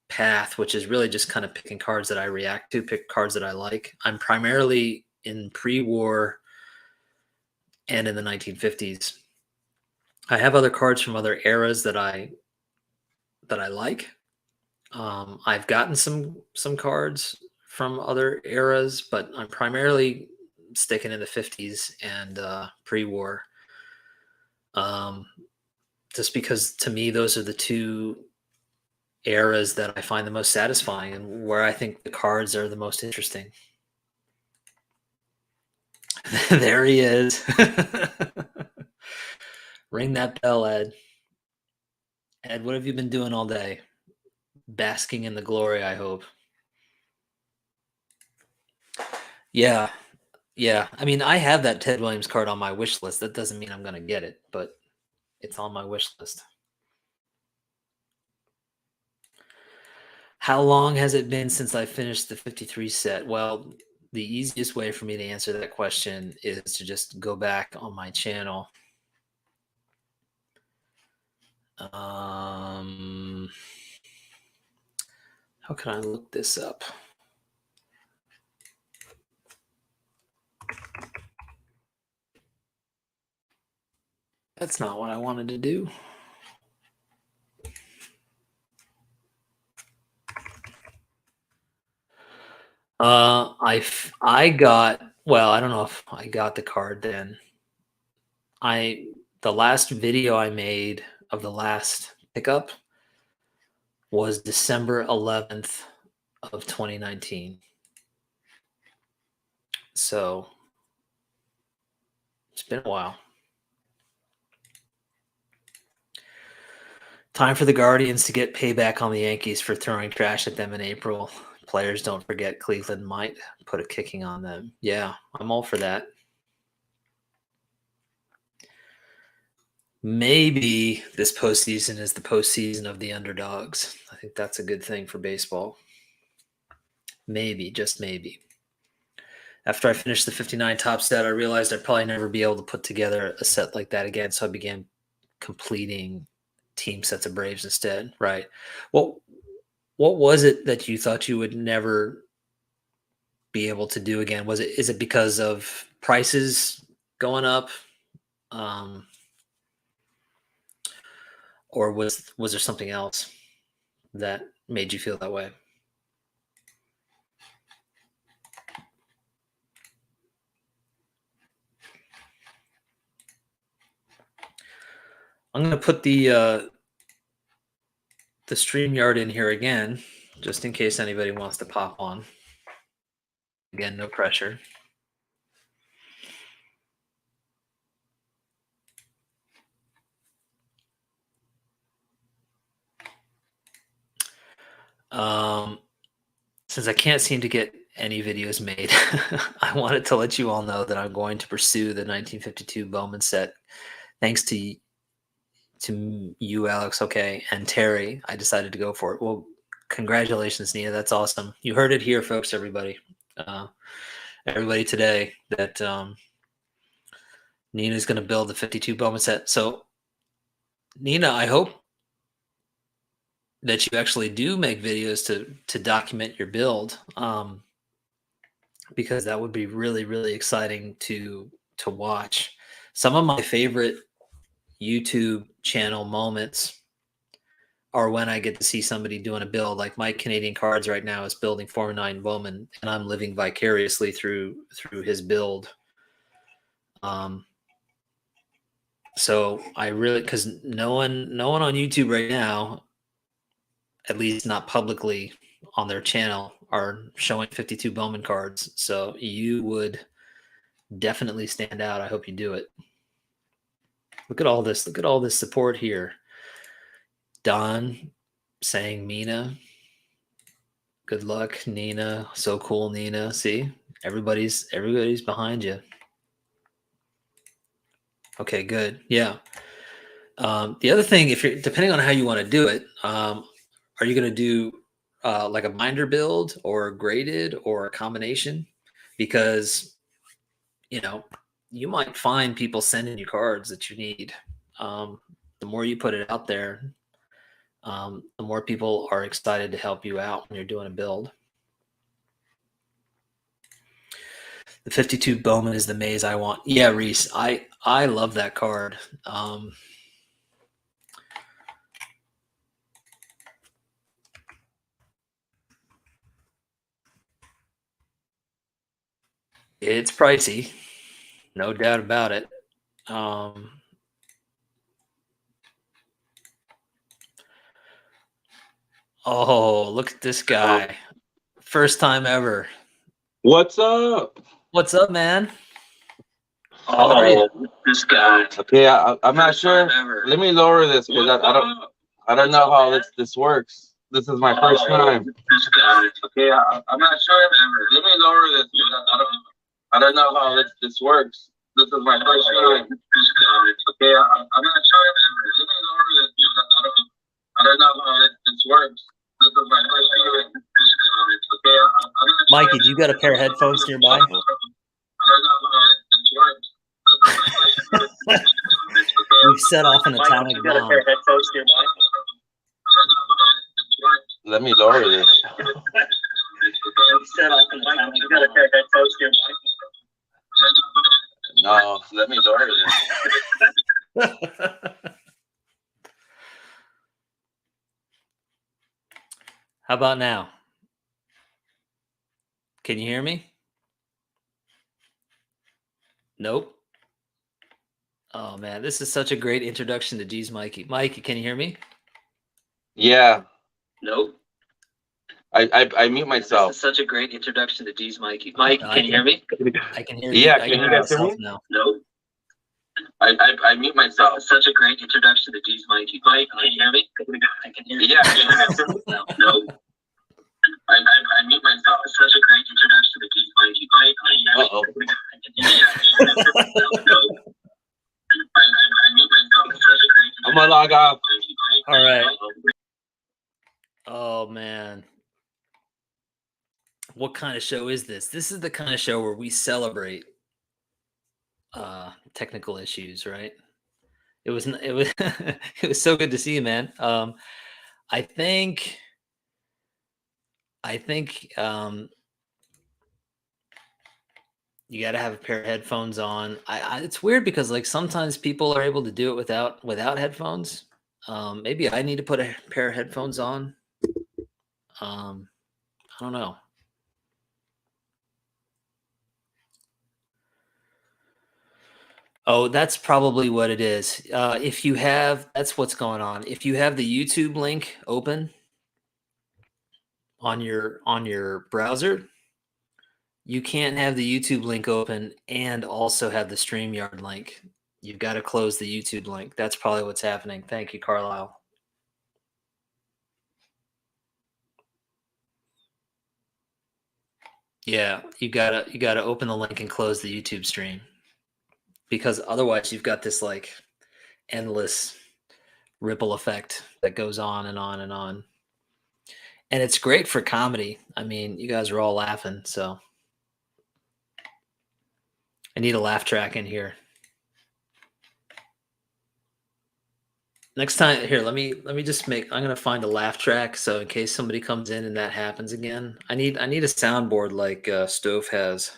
path, which is really just kind of picking cards that I react to, pick cards that I like. I'm primarily in pre-war and in the 1950s. I have other cards from other eras that I like. I've gotten some cards from other eras, but I'm primarily sticking in the 50s and pre-war. Just because to me those are the two eras that I find the most satisfying and where I think the cards are the most interesting. There he is. Ring that bell, Ed. Ed, what have you been doing all day? Basking in the glory, I hope. Yeah. Yeah. I have that Ted Williams card on my wish list. That doesn't mean I'm going to get it, but it's on my wish list. How long has it been since I finished the 53 set? Well, the easiest way for me to answer that question is to just go back on my channel. How can I look this up? That's not what I wanted to do. I got, well, I don't know if I got the card then. The last video I made of the last pickup was December 11th of 2019. So it's been a while. Time for the Guardians to get payback on the Yankees for throwing trash at them in April. Players don't forget Cleveland might put a kicking on them. Yeah, I'm all for that. Maybe this postseason is the postseason of the underdogs. I think that's a good thing for baseball. Maybe, just maybe. After I finished the 59 top set, I realized I'd probably never be able to put together a set like that again. So I began completing team sets of Braves instead. Right. What was it that you thought you would never be able to do again? Is it because of prices going up? Or was there something else that made you feel that way? I'm going to put the StreamYard in here again, just in case anybody wants to pop on. Again, no pressure. Since I can't seem to get any videos made, I wanted to let you all know that I'm going to pursue the 1952 Bowman set. Thanks to you, Alex, okay, and Terry, I decided to go for it. Well, congratulations, Nina. That's awesome. You heard it here, folks, everybody. Everybody today that Nina's going to build the 52 Bowman set. So, Nina, I hope that you actually do make videos to document your build, because that would be really, really exciting to watch. Some of my favorite YouTube channel moments are when I get to see somebody doing a build. Like my Canadian Cards right now is building 409 Bowman, and I'm living vicariously through his build. So I really, because no one on YouTube right now, at least not publicly on their channel, are showing 52 Bowman cards. So you would definitely stand out. I hope you do it. Look at all this. Look at all this support here. Don saying Mina. Good luck, Nina. So cool, Nina. See, everybody's behind you. Okay, good. Yeah. The other thing, if you're depending on how you want to do it, are you going to do like a binder build or graded or a combination? Because you might find people sending you cards that you need. The more you put it out there, the more people are excited to help you out when you're doing a build. The 52 Bowman is the maze I want. Yeah, Reese, I love that card. It's pricey, no doubt about it. Oh, look at this guy. First time ever. What's up? What's up, man? How are you? This guy. Okay, I'm not sure. Let me lower this because I don't know how this works. This is my first time. This guy. Okay, I'm not sure. Let me lower this because I don't know how this works. This is my first time. This guy. Okay, I'm not sure. Let me lower this because I don't know how this works. This is my first time. This guy. Okay, I'm not sure. Mikey, do you got a pair of headphones nearby? I don't know how this works. We've set off an atomic bomb. Let me lower this. No, let me lower this. How about now? Can you hear me? Nope. Oh man, this is such a great introduction to G's Mikey. Mikey, can you hear me? Yeah. Nope. I mute myself. This is such a great introduction to G's Mikey. Mike, can you hear me? I can hear you. Yeah, can you guys hear me? Now. No. I mute myself. Such a great introduction to G's Mikey. Mike, can you hear me? I can hear you. Yeah, can you guys hear me? No. I mute myself. Such a great introduction to G's Mikey. Mike, can you hear me? Uh-oh. I can hear you. No. I mute myself. Such a great I'm gonna log off. All right. Oh man. What kind of show is this? This is the kind of show where we celebrate technical issues, right? It was it was so good to see you, man. I think you got to have a pair of headphones on. It's weird because like sometimes people are able to do it without headphones. Maybe I need to put a pair of headphones on. I don't know. Oh, that's probably what it is. If you have, that's what's going on. If you have the YouTube link open on your browser, you can't have the YouTube link open and also have the StreamYard link. You've got to close the YouTube link. That's probably what's happening. Thank you, Carlisle. Yeah, you gotta open the link and close the YouTube stream, because otherwise you've got this like endless ripple effect that goes on and on and on. And it's great for comedy. I mean, you guys are all laughing, so I need a laugh track in here. Next time, here, let me just make. I'm gonna find a laugh track, so in case somebody comes in and that happens again, I need a soundboard like Stove has.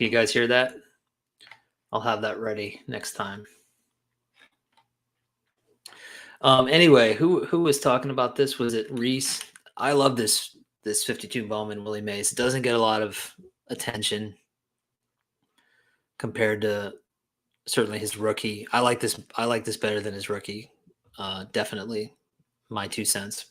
You guys hear that? I'll have that ready next time. Anyway, who was talking about this? Was it Reese? I love this 52 Bowman Willie Mays. It doesn't get a lot of attention compared to certainly his rookie. I like this better than his rookie. Definitely my 2 cents.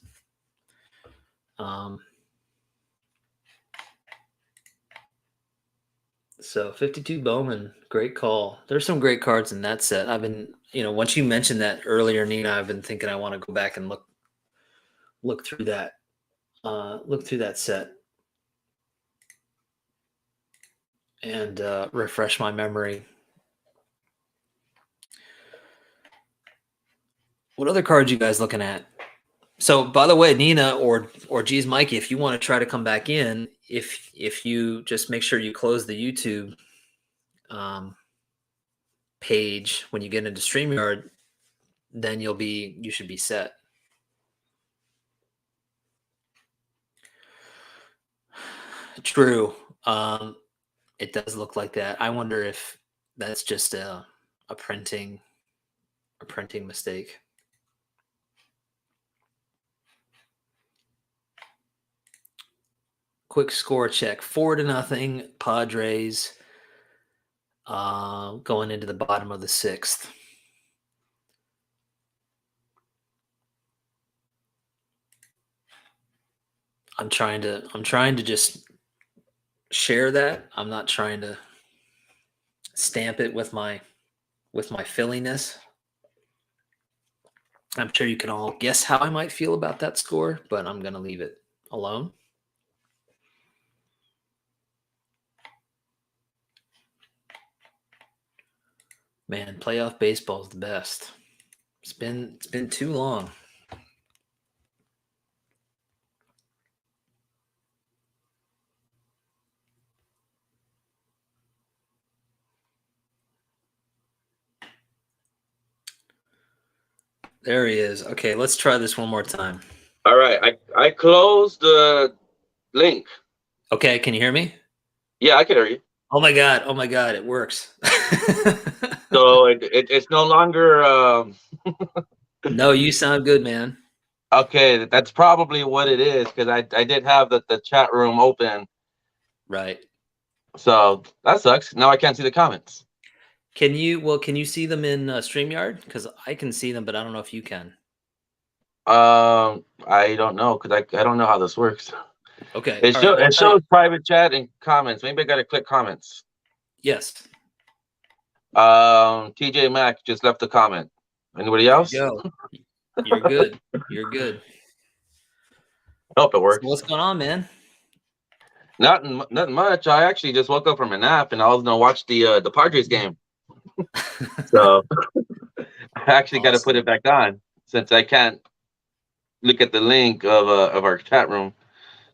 So 52 Bowman, great call. There's some great cards in that set. I've been, once you mentioned that earlier, Nina, I've been thinking I want to go back and look through that set and refresh my memory. What other cards you guys looking at? So, by the way, Nina or geez, Mikey, if you want to try to come back in, if you just make sure you close the YouTube page when you get into StreamYard, then you should be set. True. It does look like that. I wonder if that's just a printing mistake. Quick score check: 4-0 Padres. Going into the bottom of the 6th. I'm trying to just share that. I'm not trying to stamp it with my Philliness. I'm sure you can all guess how I might feel about that score, but I'm going to leave it alone. Man, playoff baseball is the best. It's been too long. There he is. Okay, let's try this one more time. All right, I closed the link. Okay, can you hear me? Yeah, I can hear you. Oh my god, it works. So it's no longer. No, you sound good, man. Okay, that's probably what it is, because I did have the chat room open. Right. So that sucks. Now I can't see the comments. Can you see them in StreamYard? Because I can see them, but I don't know if you can. I don't know, because I don't know how this works. Okay. It shows private chat and comments. Maybe I gotta click comments. Yes. TJ Mack just left a comment. Anybody else? You're good. You're good. I hope it works. So what's going on, man? Nothing much. I actually just woke up from a nap and I was gonna watch the Padres game. So I actually got to put it back on since I can't look at the link of our chat room.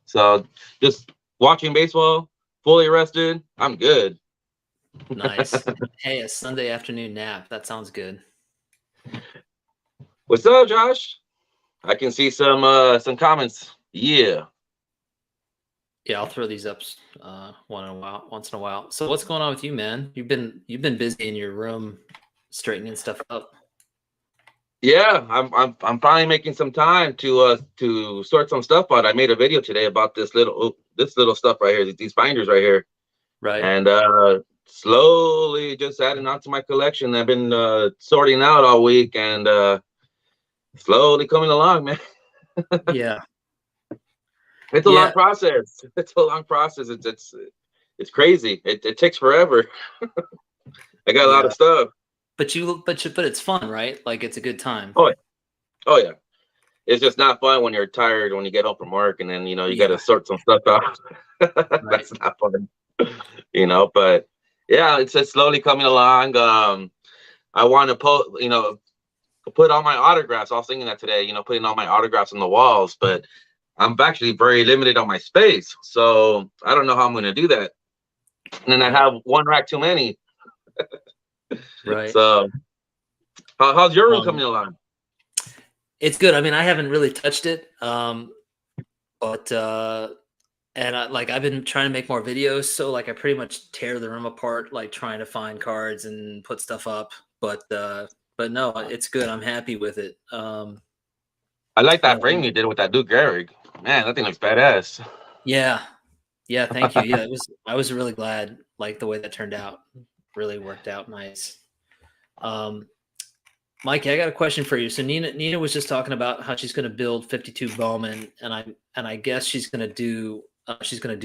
So just watching baseball, fully rested. I'm good. Nice. Hey, a Sunday afternoon nap. That sounds good. What's up, Josh? I can see some comments. Yeah. Yeah, I'll throw these up once in a while. So what's going on with you, man? You've been busy in your room straightening stuff up. Yeah, I'm finally making some time to sort some stuff out. I made a video today about this little stuff right here, these binders right here, Right. and slowly just adding on to my collection. I've been sorting out all week and slowly coming along, man. Yeah. It's a long Yeah. process. It's a long process. It's crazy. It takes forever. I got a lot Yeah. of stuff. But it's fun, right? Like it's a good time. Oh, oh yeah. It's just not fun when you're tired when you get home from work and then you got to Yeah. sort some stuff out. Right. That's not fun, But yeah, it's just slowly coming along. I want to put all my autographs. I was thinking that today, putting all my autographs on the walls, but I'm actually very limited on my space, so I don't know how I'm going to do that. And then I Right. have one rack too many. Right. So how's your room Um, coming along? it's good. I mean, I haven't really touched it. But and I've been trying to make more videos, so like I pretty much tear the room apart, like trying to find cards and put stuff up. But no, it's good. I'm happy with it. I like No, that frame you did with that Duke Gehrig. Man, that thing looks badass. yeah, yeah, thank you. Yeah, I was really glad, like the way that turned out. Really worked out nice. Um, Mikey, I got a question for you. So Nina was just talking about how she's going to build 52 Bowman, and I guess she's going to do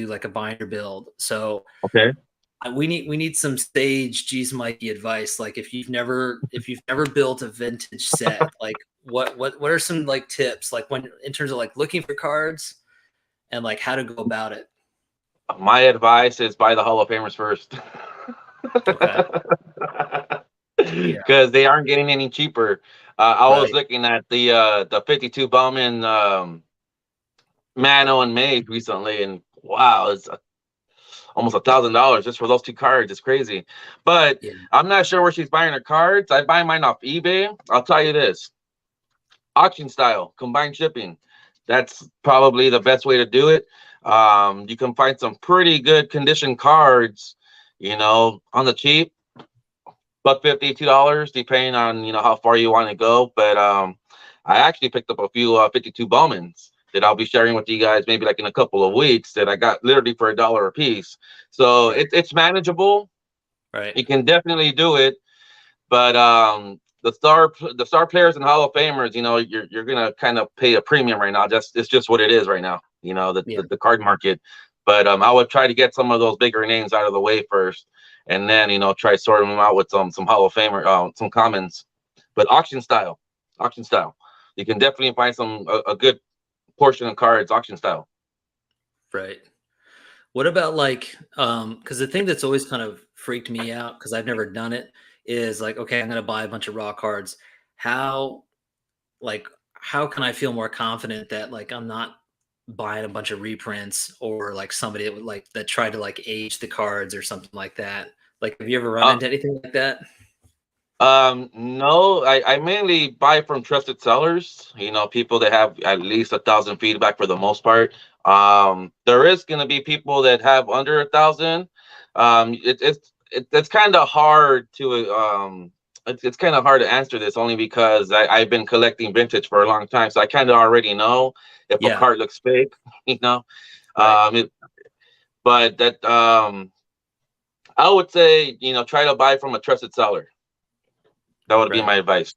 like a binder build. So Okay. we need some stage G's Mikey advice. Like if you've never built a vintage set, like what are some like tips like when in terms of like looking for cards and like how to go about it? My advice is buy the Hall of Famers first. Okay. Yeah. Because they aren't getting any cheaper. I was Right. looking at the 52 Bowman Mano and Maid recently, and wow, it's almost $1,000 just for those two cards. It's crazy. But Yeah. I'm not sure where she's buying her cards. I buy mine off eBay. I'll tell you this: auction style, combined shipping. That's probably the best way to do it. You can find some pretty good condition cards, on the cheap. $1.50, $2, depending on how far you want to go. But I actually picked up a few 52 Bowmans that I'll be sharing with you guys maybe like in a couple of weeks that I got literally for $1 a piece. So Right. it's manageable. Right. You can definitely do it. But the star players and Hall of Famers, you're gonna kind of pay a premium right now. It's just what it is right now. Yeah. The card market. But I would try to get some of those bigger names out of the way first, and then try sorting them out with some Hall of Famer, some commons. But auction style, you can definitely find a good portion of cards auction style. Right. What about like because the thing that's always kind of freaked me out because I've never done it is like, okay, I'm gonna buy a bunch of raw cards. How like how can I feel more confident that like I'm not buying a bunch of reprints or like somebody that would like that tried to like age the cards or something like that? Like have you ever run Uh, into anything like that? no, I mainly buy from trusted sellers, people that have at least 1,000 feedback for the most part. There is going to be people that have under 1,000. It's kind of hard it's kind of hard to answer this only because I've been collecting vintage for a long time. So I kind of already know if a Yeah, card looks fake, you know, right. um, it, but I would say, try to buy from a trusted seller. That would be Right. my advice.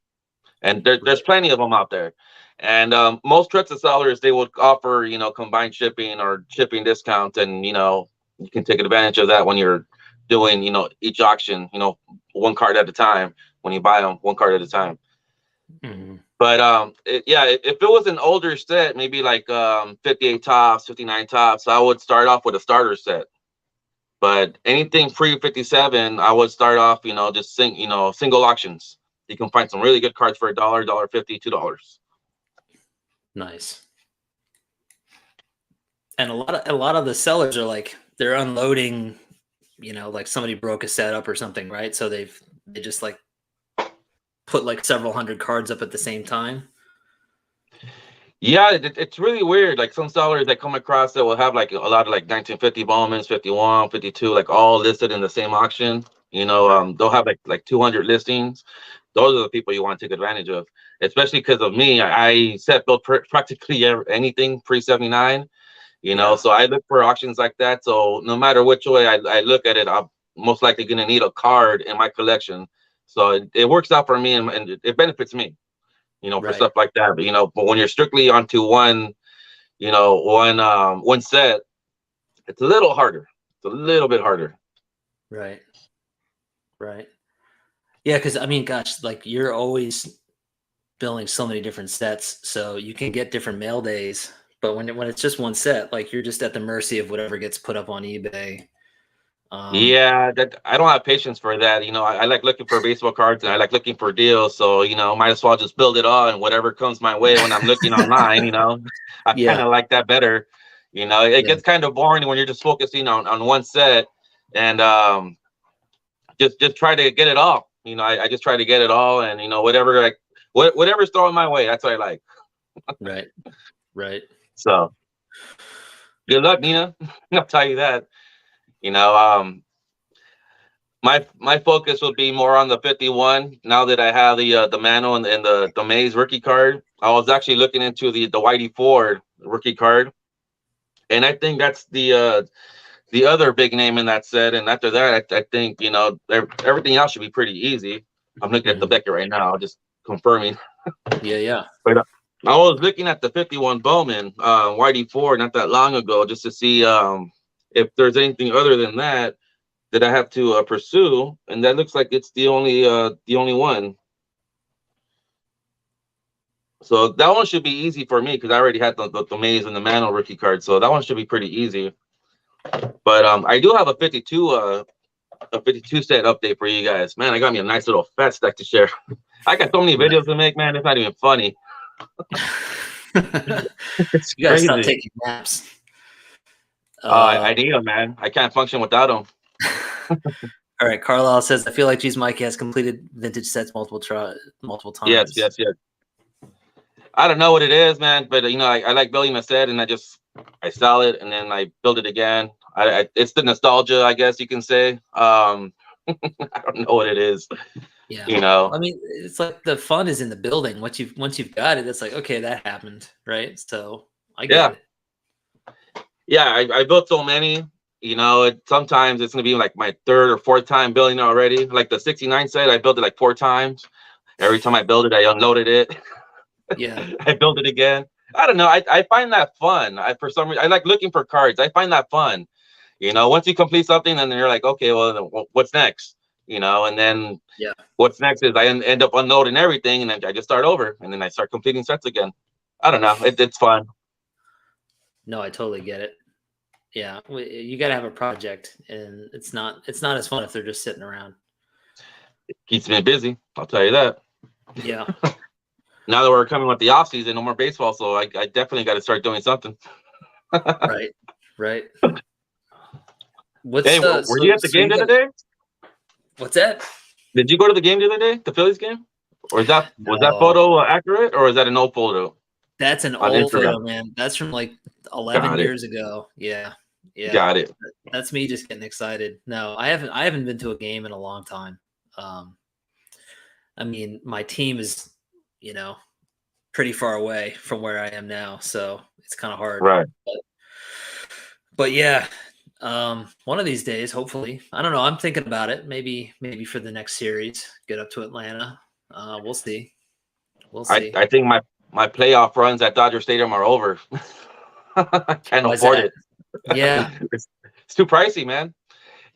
And there's Right. plenty of them out there. And most trusted sellers, they would offer combined shipping or shipping discounts, and you can take advantage of that when you're doing each auction, one card at a time. When you buy them one card at a time. Mhm. But yeah, if it was an older set, maybe like 58 tops, 59 tops, I would start off with a starter set. But anything pre 57, I would start off, just single auctions. You can find some really good cards for $1, $1.50, $2. Nice. And a lot of the sellers are like they're unloading, like somebody broke a setup or something, right? So they just like put like several hundred cards up at the same time. Yeah, it's really weird. Like some sellers that come across that will have like a lot of like 1950 Bowmans, 51, 52, like all listed in the same auction. Right. They'll have like 200 listings. Those are the people you want to take advantage of, especially because of me. I set built practically anything pre 79. Yeah. So I look for auctions like that. So no matter which way I look at it, I'm most likely going to need a card in my collection. So it works out for me and it benefits me, for Right. stuff like that. But when you're strictly onto one set, it's a little harder. It's a little bit harder. Right. Right. Yeah, because I mean, gosh, like you're always building so many different sets, so you can get different mail days. But when it's just one set, like you're just at the mercy of whatever gets put up on eBay. Yeah, that I don't have patience for that. I like looking for baseball cards and I like looking for deals. So, might as well just build it all and whatever comes my way when I'm looking online, I kind Yeah. of like that better. It Yeah. gets kind of boring when you're just focusing on one set and just try to get it all. I just try to get it all and whatever whatever's thrown my way, that's what I like. Right. Right. So good luck, Nina. I'll tell you that. You know, um, my focus will be more on the 51 now that I have the Mano and the Mays rookie card. I was actually looking into the Whitey Ford rookie card, and I think that's the other big name in that set. And after that, I think everything else should be pretty easy. I'm looking at the Mhm. Beckett right now, just confirming. Yeah. Yeah. But I was looking at the 51 Bowman Whitey Ford not that long ago, just to see if there's anything other than that I have to pursue, and that looks like it's the only one. So that one should be easy for me because I already had the Mays and the Mano rookie card, so that one should be pretty easy. But I do have a 52 set update for you guys. Man, I got me a nice little fat stack to share. I got so many Yeah. videos to make, man. It's not even funny. It's You gotta stop crazy. taking naps. I need them, man. I can't function without them. All right, Carlisle says, I feel like G's Mikey has completed vintage sets multiple Yes, times. yes, yes. I don't know what it is, man, but I like building a set, and I sell it, and then I build it again. It's the nostalgia, I guess you can say. I don't know what it is, Yeah. you know. I mean, it's like the fun is in the building. Once you've got it, it's like, okay, that happened, right? So I get Yeah, it. yeah. I built so many. Sometimes it's gonna be like my third or fourth time building it already. Like the '69 set, I built it like 4 times. Every time I build it, I unloaded it. Yeah. I build it again. I don't know. I find that fun. For some reason, I like looking for cards. I find that fun. Once you complete something, then you're like, okay, well, then what's next? And then Yeah. what's next is I end up unloading everything, and then I just start over, and then I start completing sets again. I don't know. It's fun. No, I totally get it. Yeah. You got to have a project, and it's not as fun if they're just sitting around. It keeps me busy. I'll tell you that. Yeah. Now that we're coming with the off season, no more baseball, so I definitely got to start doing something. Right. Right. What's Hey, were you at the game the other day? What's that? Did you go to the game the other day, the Phillies game? Or was that No. photo accurate, or is that an old photo? That's an On old Instagram. photo, man. That's from like 11 Got it. years ago. Yeah. Yeah. Got it. That's me just getting excited. No, I haven't been to a game in a long time. I mean, my team is, pretty far away from where I am now, so it's kind of hard. Right. But yeah, one of these days, hopefully. I don't know. I'm thinking about it. Maybe for the next series, get up to Atlanta. We'll see. We'll see. I think my playoff runs at Dodger Stadium are over. I can't Why's afford that? it. Yeah. It's too pricey, man.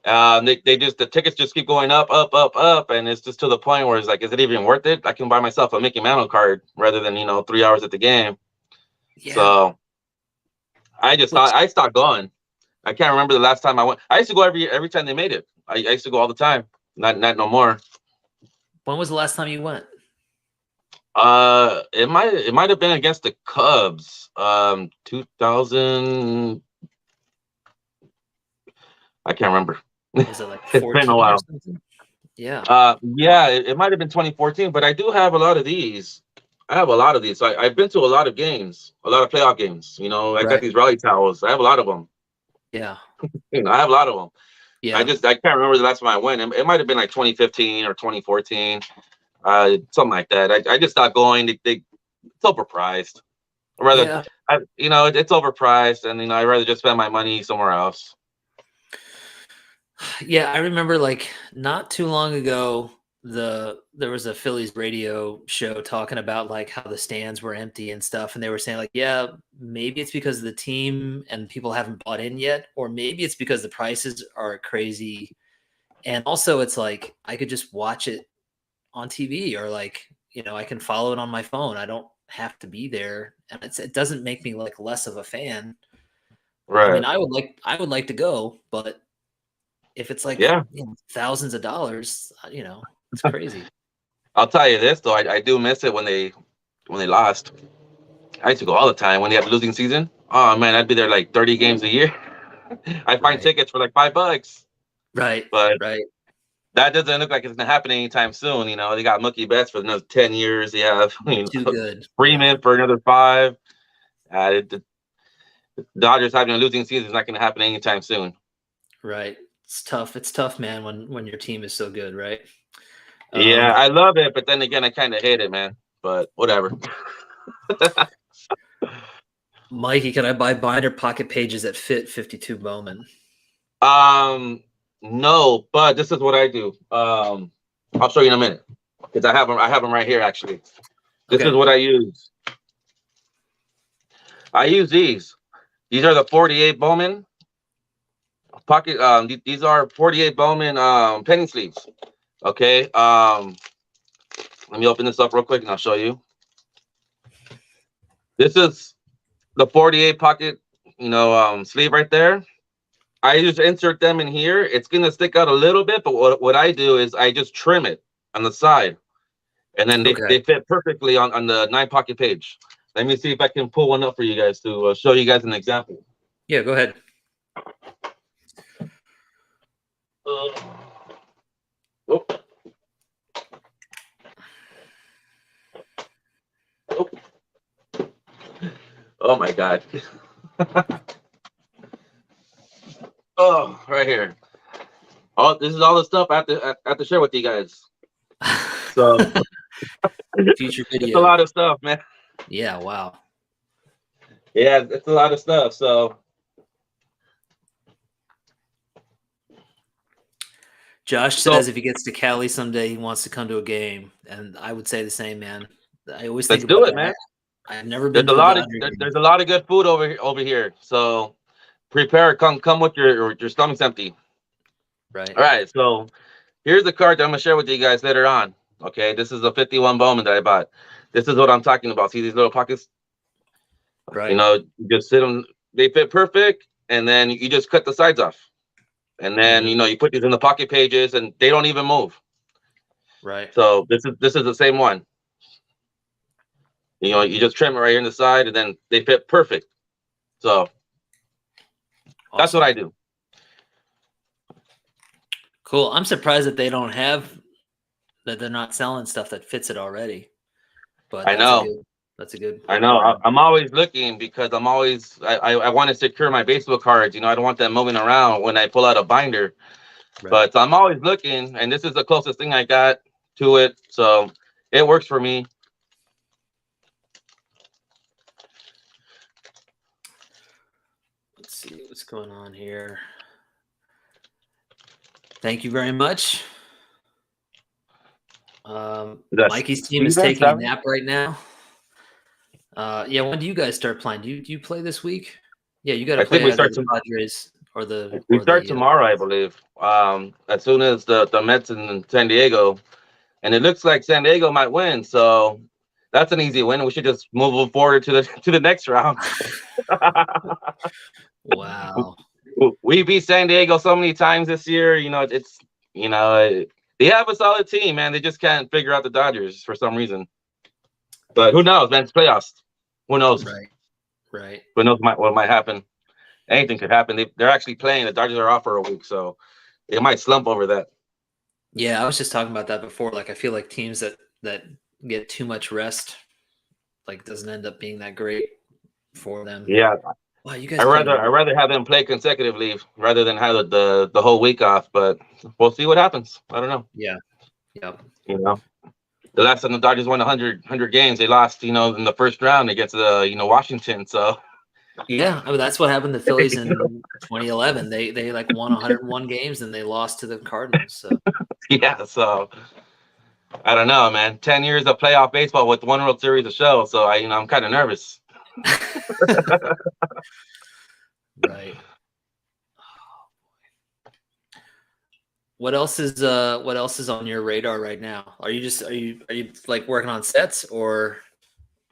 The tickets just keep going up, and it's just to the point where it's like, is it even worth it? I can buy myself a Mickey Mantle card rather than 3 hours at the game. Yeah. So I stopped going. I can't remember the last time I went. I used to go every time they made it. I used to go all the time. Not no more. When was the last time you went? It might have been against the Cubs. 2000. I can't remember. Was it like It's 14 been a while. or something? Yeah. Yeah, it might have been 2014, but I do have a lot of these. I have a lot of these. So I've been to a lot of games, a lot of playoff games. You know, I got Right. these rally towels. I have a lot of them. Yeah. You know, I have a lot of them. Yeah. I can't remember the last time I went. It might have been like 2015 or 2014, something like that. I just stopped going. It's overpriced. I'd rather, Yeah. it's overpriced, and I'd rather just spend my money somewhere else. Yeah, I remember like not too long ago, there was a Phillies radio show talking about like how the stands were empty and stuff, and they were saying like, yeah, maybe it's because of the team and people haven't bought in yet, or maybe it's because the prices are crazy, and also it's like I could just watch it on TV, or like I can follow it on my phone. I don't have to be there, and it doesn't make me like less of a fan. I mean, Right. I would like to go, but if it's like Yeah. thousands of dollars, it's crazy. I'll tell you this though, I do miss it when they lost. I used to go all the time when they had losing season. Oh man, I'd be there like 30 games a year. I'd find Right. tickets for like $5. Right. But Right. that doesn't look like it's gonna happen anytime soon. They got Mookie Betts for another 10 years. They have Too good. Freeman for another 5. The Dodgers having a losing season is not gonna happen anytime soon. Right. It's tough. It's tough, man, when your team is so good, right? Yeah, I love it, but then again, I kind of hate it, man. But whatever. Mikey, can I buy binder pocket pages that fit 52 Bowman? No, but this is what I do. I'll show you in a minute because I have them. I have them right here, actually. This Okay. is what I use. I use these. These are the 48 Bowman pocket. These are 48 Bowman penny sleeves. Okay. Let me open this up real quick and I'll show you. This is the 48 pocket, sleeve right there. I just insert them in here. It's gonna stick out a little bit, but what I do is I just trim it on the side, and then they fit perfectly on the 9 pocket page. Let me see if I can pull one up for you guys to show you guys an example. Yeah, go ahead. Oh my God. Oh, right here. Oh, this is all the stuff I have to share with you guys. So future video. It's a lot of stuff, man. Yeah, wow. Yeah, it's a lot of stuff. So Josh says if he gets to Cali someday, he wants to come to a game, and I would say the same, man. I always think let's do it, man. I've never been There's to a lot of good food over here. So prepare. Come with your stomach's empty. Right. All right. So here's the card that I'm gonna share with you guys later on. Okay, this is a 51 Bowman that I bought. This is what I'm talking about. See these little pockets? Right. You just sit them. They fit perfect, and then you just cut the sides off, and then you put these in the pocket pages, and they don't even move. Right. So this is the same one. You just trim it right here on the side, and then they fit perfect. So that's what I do. Cool. I'm surprised that they're not selling stuff that fits it already. But I know. That's a good. I know. I'm always looking because I want to secure my baseball cards. I don't want them moving around when I pull out a binder. Right. But I'm always looking, and this is the closest thing I got to it. So it works for me. Let's see what's going on here. Thank you very much. Mikey's team is taking a nap right now. Yeah, when do you guys start playing? Do you play this week? Yeah, you got to play either the Padres or the. We start tomorrow, I believe. As soon as the Mets in San Diego, and it looks like San Diego might win, so that's an easy win. We should just move forward to the next round. Wow. We beat San Diego so many times this year. They have a solid team, man. They just can't figure out the Dodgers for some reason. But who knows, man? It's playoffs. Who knows? Right. Who knows what might happen? Anything could happen. They're actually playing. The Dodgers are off for a week, so they might slump over that. Yeah, I was just talking about that before. Like, I feel like teams that get too much rest like doesn't end up being that great for them. Yeah, Wow, you guys I played rather have them play consecutively rather than have the whole week off. But we'll see what happens. I don't know. Yeah. Yeah. You know, the last time the Dodgers won 100 games, they lost, in the first round against Washington. So Yeah, I mean that's what happened to the Phillies in 2011. They like won 101 games and they lost to the Cardinals. So yeah, so I don't know, man. 10 years of playoff baseball with one World Series to show. So I'm kind of nervous. right. What else is on your radar right now? Are you like working on sets or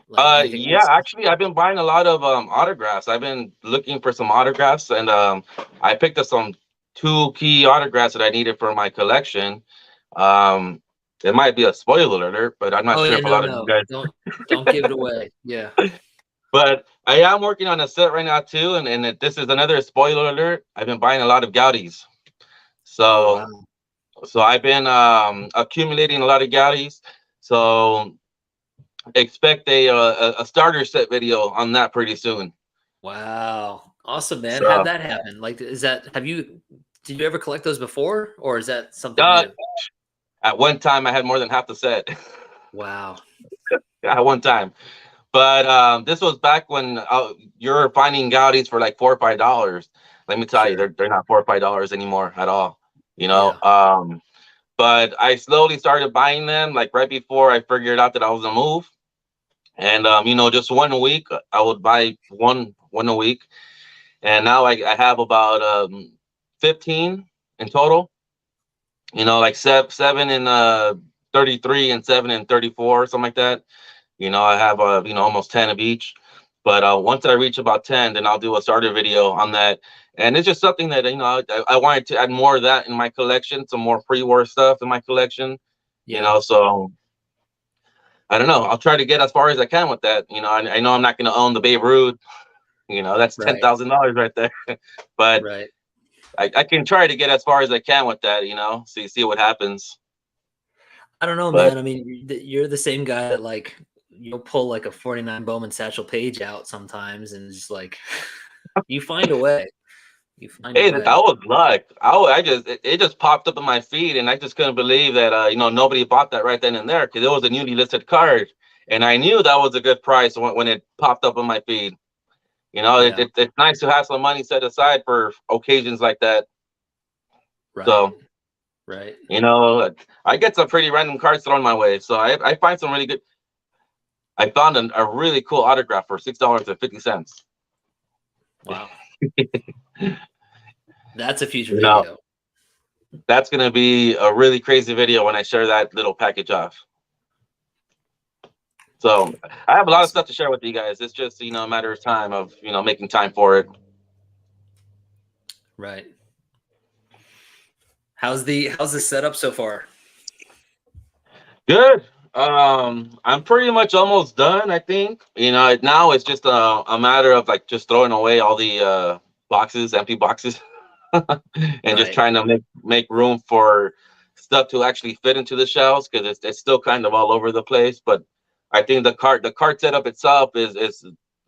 like anything Yeah, else? actually, I've been buying a lot of autographs. I've been looking for some autographs, and I picked up some two key autographs that I needed for my collection. Um, it might be a spoiler alert, but I'm not Oh sure yeah, if a lot of you no. guys. Don't give it away. Yeah. But I am working on a set right now too, and this is another spoiler alert. I've been buying a lot of Gaudis, Oh so wow. I've been accumulating a lot of Gaudis. So expect a starter set video on that pretty soon. Wow. Awesome, man. How'd So that happen? Like did you ever collect those before or is that something uh, new? at one time I had more than half the set. Wow. At one time, but this was back when you're finding Gaudis for like $4 or $5. Let me tell you, Sure. they're not $4 or $5 anymore at all. You know. Yeah. But I slowly started buying them like right before I figured out that I was gonna move. And just 1 week I would buy one a week. And now I have about 15 in total. Like seven and 33 and 7 and 34, something like that. I have almost 10 of each. But once I reach about 10, then I'll do a starter video on that. And it's just something that I wanted to add more of that in my collection, some more pre-war stuff in my collection. Yeah. So I don't know. I'll try to get as far as I can with that. I know I'm not going to own the Babe Ruth. That's Right. $10,000 right there. But Right. I can try to get as far as I can with that. See what happens. I don't know, But man. I mean, you're the same guy that like you'll pull like a 49 Bowman Satchel Paige out sometimes and just like you find a way. You find a hey, way. that was luck. It just popped up in my feed, and I just couldn't believe that nobody bought that right then and there because it was a newly listed card, and I knew that was a good price when it popped up in my feed. Yeah. It's nice to have some money set aside for occasions like that. Right. So Right. I get some pretty random cards thrown my way. So I find some really good. I found a really cool autograph for $6.50. Wow. That's a future You know, video. that's gonna be a really crazy video when I share that little package off. So I have a lot of Awesome. stuff to share with you guys. It's just a matter of time of making time for it. Right. How's the setup so far? Good. I'm pretty much almost done. I think now it's just a matter of like just throwing away all the empty boxes, and just Right. trying to make room for stuff to actually fit into the shelves because it's still kind of all over the place. But I think the cart setup itself is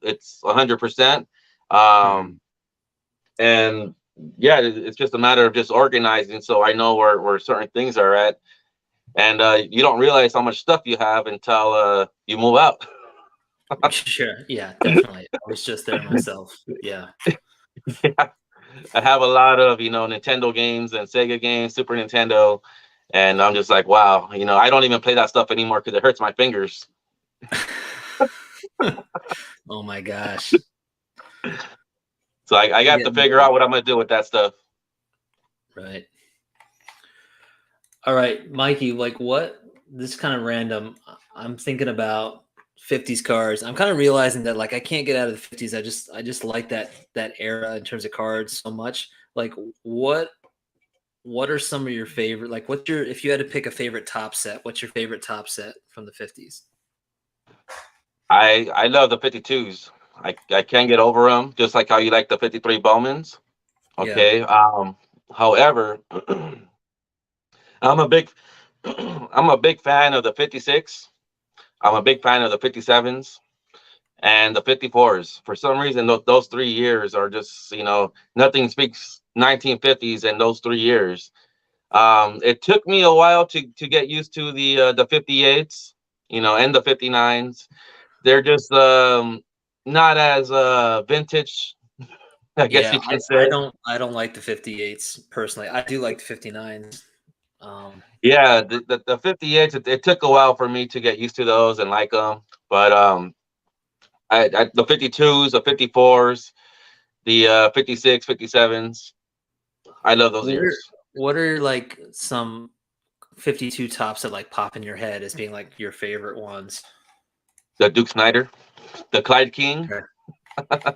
it's 100%. And yeah, it's just a matter of just organizing so I know where certain things are at. And you don't realize how much stuff you have until you move out. Sure. Yeah, definitely. I was just there myself. Yeah. Yeah. I have a lot of Nintendo games and Sega games, Super Nintendo, and I'm just like, wow, I don't even play that stuff anymore because it hurts my fingers. Oh my gosh. So I got to figure out what I'm gonna do with that stuff. Right. All right, Mikey, like what? This is kind of random. I'm thinking about 50s cars. I'm kind of realizing that like I can't get out of the 50s. I just like that era in terms of cards so much. Like what are some of your favorite like if you had to pick a favorite top set, what's your favorite top set from the 50s? I love the 52s. I can't get over them, just like how you like the 53 Bowmans. Okay. Yeah. However, I'm a big fan of the 56. I'm a big fan of the 57s. and the 54s. For some reason, those 3 years are just, nothing speaks 1950s in those 3 years. It took me a while to get used to the 58s, and the 59s. They're just not as vintage, I guess Yeah, you can I say. don't like the 58s personally. I do like the 59s. Yeah, the 58s, it took a while for me to get used to those and like them. But the 52s, the 54s, the 56, 57s, I love those years. What are like some 52 tops that like pop in your head as being like your favorite ones? The Duke Snyder, the Clyde King. Okay.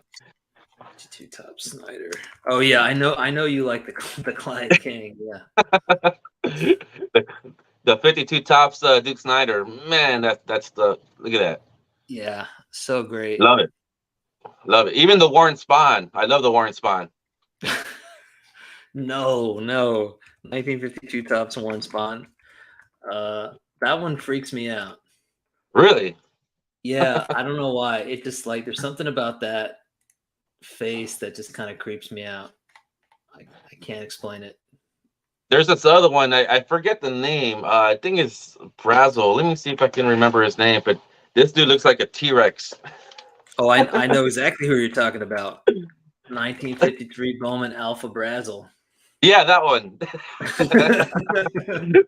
52 top Snyder. Oh yeah, I know you like the Clyde King. Yeah. the 52 tops Duke Snyder. Man, that's the look at that. Yeah, so great. Love it. Love it. Even the Warren Spahn. I love the Warren Spahn. No, 1952 tops Warren Spahn. That one freaks me out. Really? Yeah, I don't know why. It just like there's something about that face that just kind of creeps me out. I can't explain it. There's this other one. I forget the name. I think it's Brazel. Let me see if I can remember his name. But this dude looks like a T-Rex. Oh, I know exactly who you're talking about. 1953 Bowman Alpha Brazel. Yeah, that one.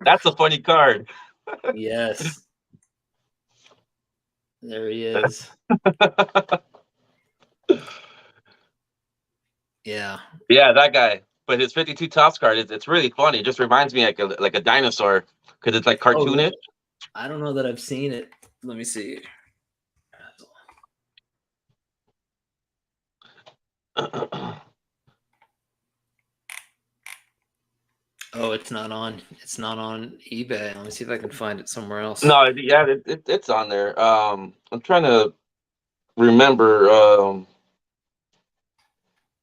That's a funny card. Yes. There he is. Yeah. Yeah, that guy. But his 52 tops card, it's really funny. It just reminds me like a dinosaur because it's like cartoonish. I don't know that I've seen it. Let me see. Oh, it's not on eBay. Let me see if I can find it somewhere else. No, yeah, it's on there. I'm trying to remember.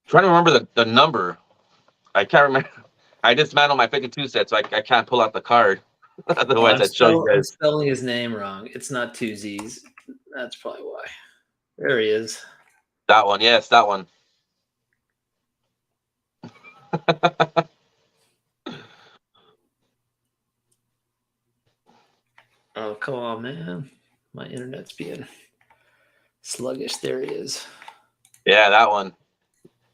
Trying to remember the number. I can't remember. I dismantled my 52 set, so I can't pull out the card. Otherwise, I'd show you I'm guys. spelling his name wrong. It's not two Z's. That's probably why. There he is. That one, yes, that one. Oh, come on, man. My internet's being sluggish. There he is. Yeah, that one.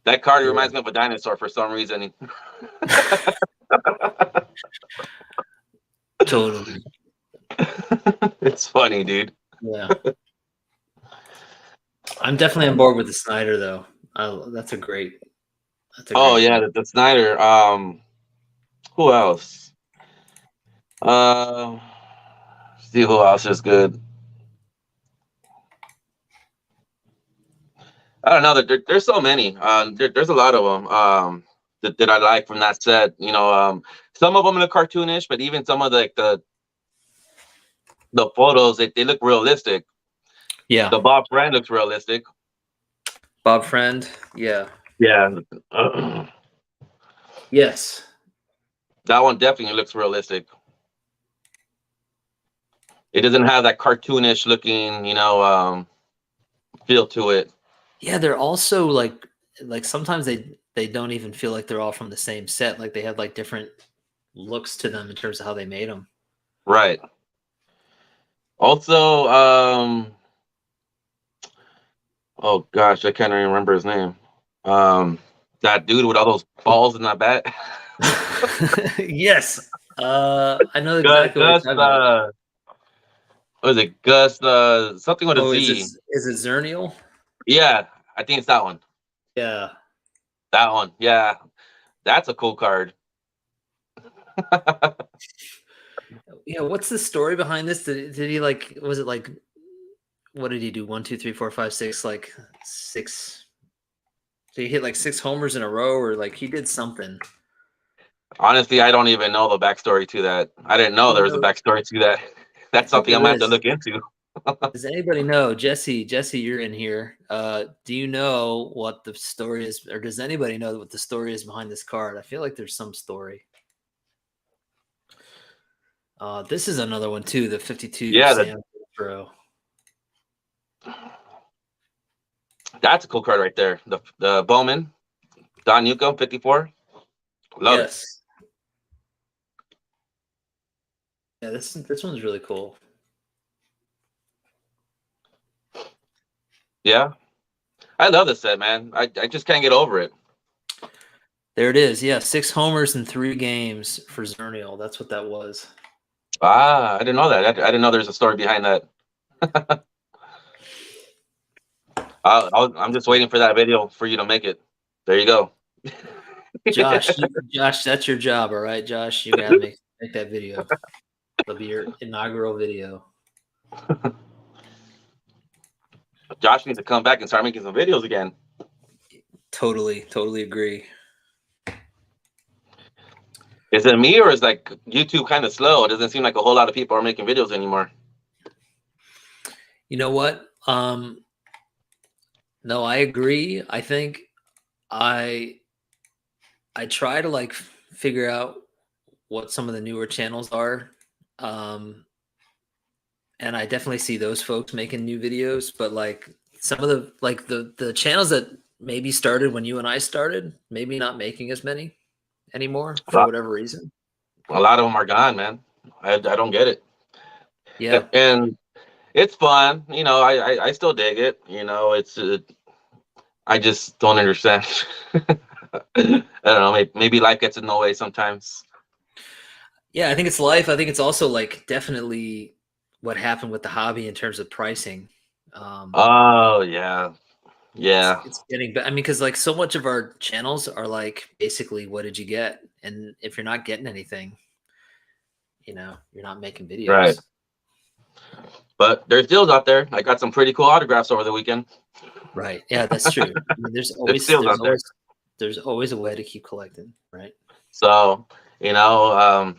That card reminds me of a dinosaur for some reason. Totally. It's funny, dude. Yeah. I'm definitely on board with the Snyder, though. That's a great. Oh yeah, the Snyder. Who else? See who else is good. I don't know. There's so many. There's a lot of them. That I like from that set. Some of them look cartoonish, but even some of the photos, they look realistic. Yeah. The Bob Friend looks realistic. Bob Friend. Yeah. Yeah. Yes. That one definitely looks realistic. It doesn't have that cartoonish looking, feel to it. Yeah, they're also like sometimes they don't even feel like they're all from the same set. Like they have like different looks to them in terms of how they made them. Right. Also, oh gosh, I can't even remember his name. That dude with all those balls in that bat. Yes. I know exactly Gus, what you're talking about. what is it? Gus, something with a Z. Is it Zernial? Yeah, I think it's that one. Yeah. That one. Yeah. That's a cool card. Yeah, what's the story behind this? Did he like was it like what did he do? 1, 2, 3, 4, 5, 6, like 6. Did he hit like 6 homers in a row or like he did something? Honestly, I don't even know the backstory to that. I didn't know there was a backstory to that. That's something I'm gonna have to look into. Does anybody know? Jesse, you're in here. Do you know what the story is, or does anybody know what the story is behind this card? I feel like there's some story. This is another one too, the 52 Yeah, Sam Pro. That's a cool card right there. The Bowman, Don Newcomb, 54. Love it. Yes. Yeah, this one's really cool. Yeah. I love this set, man. I just can't get over it. There it is. Yeah, 6 homers in 3 games for Zernial. That's what that was. Ah, I didn't know that. I didn't know there's a story behind that. I'm just waiting for that video for you to make it. There you go. Josh, Josh, that's your job, all right, Josh. You gotta make that video. It'll be your inaugural video. Josh needs to come back and start making some videos again. Totally agree. Is it me, or is like YouTube kind of slow? It doesn't seem like a whole lot of people are making videos anymore. You know what? No, I agree. I think I try to like figure out what some of the newer channels are. And I definitely see those folks making new videos, but like some of the channels that maybe started when you and I started, maybe not making as many anymore for whatever reason. A lot of them are gone, man. I don't get it. Yeah. And it's fun. You know, I still dig it. You know, I just don't understand. I don't know. Maybe life gets in the way sometimes. Yeah, I think it's life. I think it's also like definitely what happened with the hobby in terms of pricing. Oh yeah, yeah. It's getting. I mean, because like so much of our channels are like basically, what did you get? And if you're not getting anything, you know, you're not making videos. Right. But there's deals out there. I got some pretty cool autographs over the weekend. Right. Yeah, that's true. I mean, there's always a way to keep collecting, right? So, you know,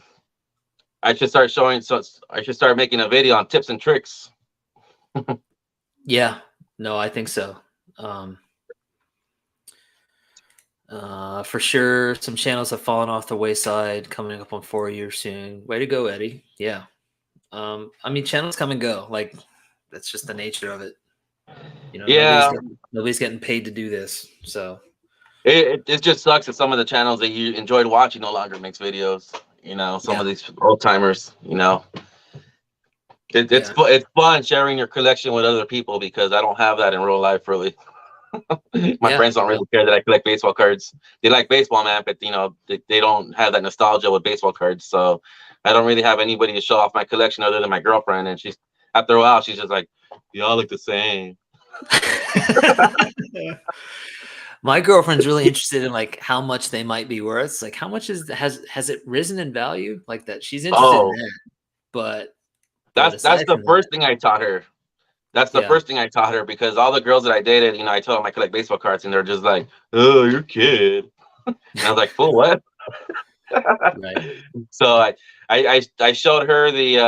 I should start showing. So I should start making a video on tips and tricks. Yeah. No, I think so. For sure, some channels have fallen off the wayside. Coming up on 4 years soon. Way to go, Eddie. Yeah. I mean, channels come and go. Like that's just the nature of it. You know, Yeah. nobody's getting paid to do this. So it just sucks that some of the channels that you enjoyed watching no longer makes videos. You know, some of these old timers. You know, it's fun sharing your collection with other people because I don't have that in real life really. My friends don't really care that I collect baseball cards. They like baseball, man, but you know they don't have that nostalgia with baseball cards. So I don't really have anybody to show off my collection other than my girlfriend. And she's after a while, she's just like, "Y'all look the same." My girlfriend's really interested in like how much they might be worth. Like how much has it risen in value? Like that she's interested in that. But that's the first thing I taught her. That's the first thing I taught her because all the girls that I dated, you know, I told them I collect baseball cards, and they're just like, "Oh, you're a kid." And I was like, "Fool, what?" Right. So I showed her the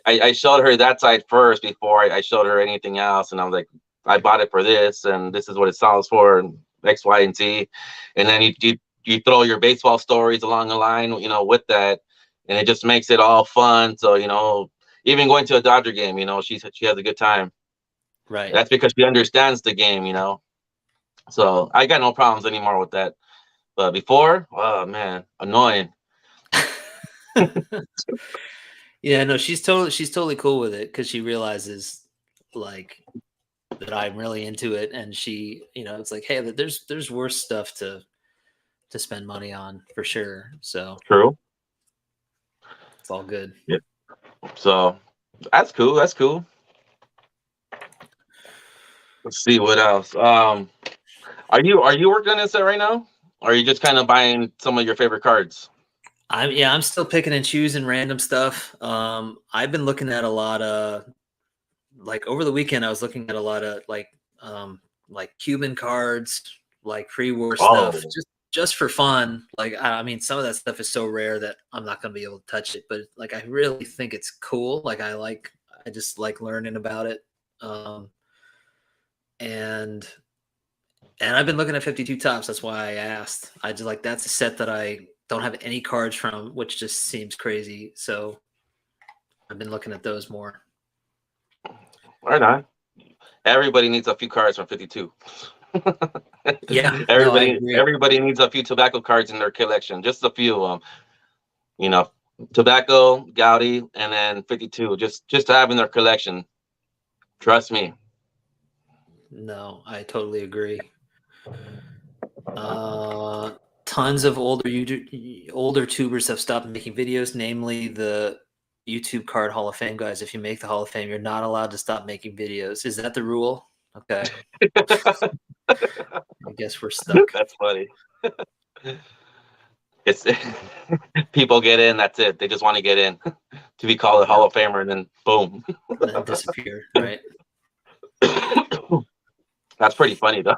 I showed her that side first before I showed her anything else, and I was like, "I bought it for this, and this is what it sells for, and X, Y, and Z." And then you throw your baseball stories along the line, you know, with that, and it just makes it all fun. So you know. Even going to a Dodger game, you know, she has a good time. Right. That's because she understands the game, you know. So I got no problems anymore with that. But before, oh man, annoying. Yeah, no, she's totally cool with it because she realizes like that I'm really into it, and she, you know, it's like, hey, there's worse stuff to spend money on for sure. So True. It's all good. Yeah. So that's cool. That's cool. Let's see what else. Are you working on this set right now? Or are you just kind of buying some of your favorite cards? I'm still picking and choosing random stuff. I've been looking at a lot of like over the weekend I was looking at a lot of like Cuban cards, like pre-war stuff, just for fun. Like I mean some of that stuff is so rare that I'm not going to be able to touch it, but like I really think it's cool. Like I just like learning about it. And I've been looking at 52 Tops. That's why I asked. I just like that's a set that I don't have any cards from, which just seems crazy. So I've been looking at those more. Right on. everybody needs a few cards from 52. Yeah, no, I agree. Everybody needs a few tobacco cards in their collection. Just a few of them. You know, tobacco, Gaudi, and then 52. Just to have in their collection. Trust me. No, I totally agree. Tons of older tubers have stopped making videos, namely the YouTube Card Hall of Fame guys. If you make the Hall of Fame, you're not allowed to stop making videos. Is that the rule? Okay. I guess we're stuck. That's funny. It's people get in, that's it. They just want to get in to be called a Hall of Famer, and then boom. And then disappear, right? That's pretty funny though.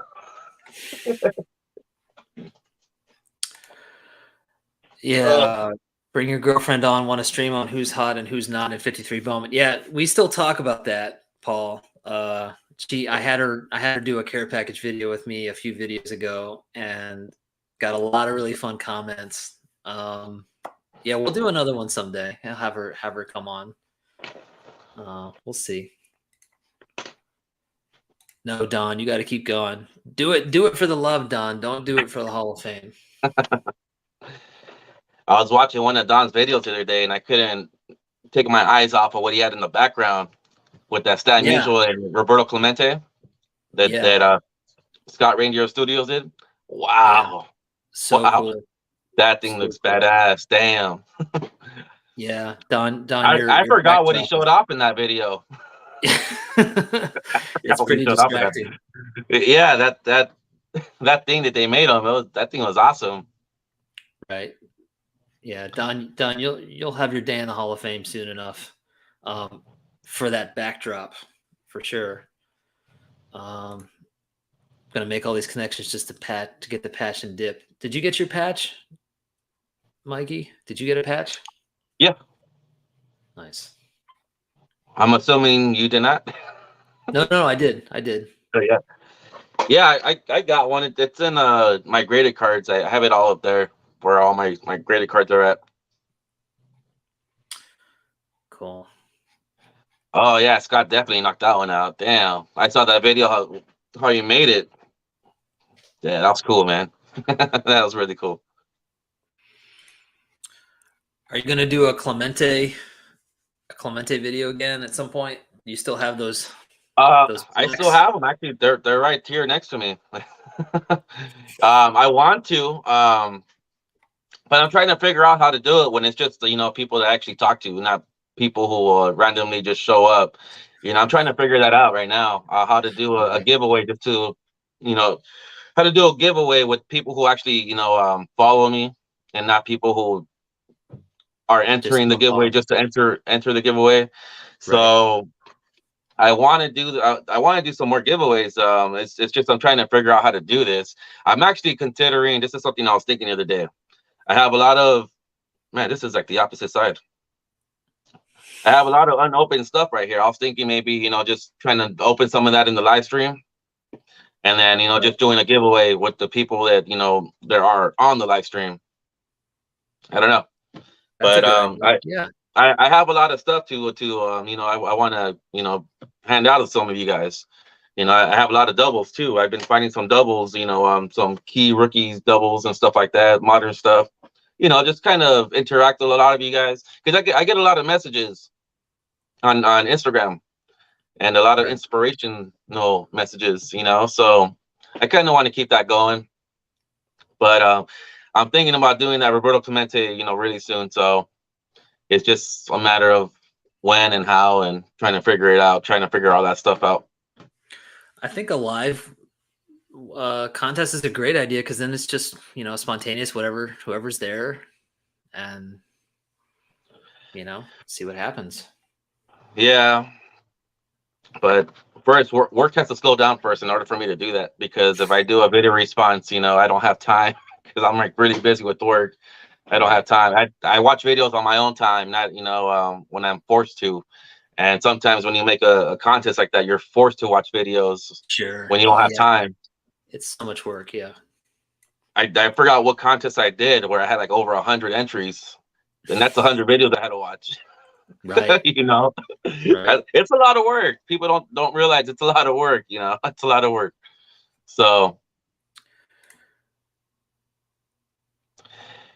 Yeah. Bring your girlfriend on, want to stream on who's hot and who's not in 53 Bowman. Yeah, we still talk about that, Paul. I had her do a care package video with me a few videos ago and got a lot of really fun comments. Yeah, we'll do another one someday. I'll have her come on. We'll see. No, Don, you got to keep going. Do it for the love, Don. Don't do it for the Hall of Fame. I was watching one of Don's videos the other day, and I couldn't take my eyes off of what he had in the background with that Stan Musial and Roberto Clemente that Scott Ranger Studios did. Wow. Yeah. So wow. Cool. That thing looks badass. Damn. Yeah, Don. I forgot what he showed off in that video. It's pretty distracting. Yeah, that thing that they made him, that thing was awesome. Right. Yeah, Don, you'll have your day in the Hall of Fame soon enough. For that backdrop, for sure. Gonna make all these connections just to get the patch and dip. Did you get your patch, Mikey? Did you get a patch? Yeah. Nice. I'm assuming you did not. No, I did. Oh, yeah. Yeah, I got one. It's in my graded cards. I have it all up there where all my graded cards are at. Cool. Oh yeah, Scott definitely knocked that one out. Damn. I saw that video how you made it. Yeah, that was cool, man. That was really cool. Are you gonna do a Clemente video again at some point? Do you still have those? I still have them. Actually, they're right here next to me. I want to, but I'm trying to figure out how to do it when it's just people to actually talk to, not people who randomly just show up. I'm trying to figure that out right now. How to do a giveaway, just to how to do a giveaway with people who actually follow me, and not people who are entering the giveaway just to enter the giveaway. Right. So I want to do some more giveaways. It's just I'm trying to figure out how to do this. I'm actually considering, this is something I was thinking the other day. I have a lot of, man, this is like the opposite side. I have a lot of unopened stuff right here. I was thinking maybe, just trying to open some of that in the live stream. And then, just doing a giveaway with the people that, there are on the live stream. I don't know. But I have a lot of stuff to I want to, hand out to some of you guys. I have a lot of doubles too. I've been finding some doubles, some key rookies doubles and stuff like that, modern stuff. Just kind of interact with a lot of you guys, because I get a lot of messages on Instagram and a lot of inspirational messages, so I kind of want to keep that going. But I'm thinking about doing that Roberto Clemente, really soon. So it's just a matter of when and how, and trying to figure all that stuff out. I think a live contest is a great idea, because then it's just spontaneous, whoever's there, and see what happens. Yeah, but first work has to slow down first in order for me to do that, because if I do a video response, I don't have time, because I'm like really busy with work. I don't have time. I watch videos on my own time, not when I'm forced to. And sometimes when you make a contest like that, you're forced to watch videos. Sure. When you don't have time. It's so much work. Yeah. I forgot what contest I did where I had like over 100 entries, and that's 100 videos I had to watch. Right. You know, Right. it's a lot of work. People don't realize it's a lot of work. You know, it's a lot of work. So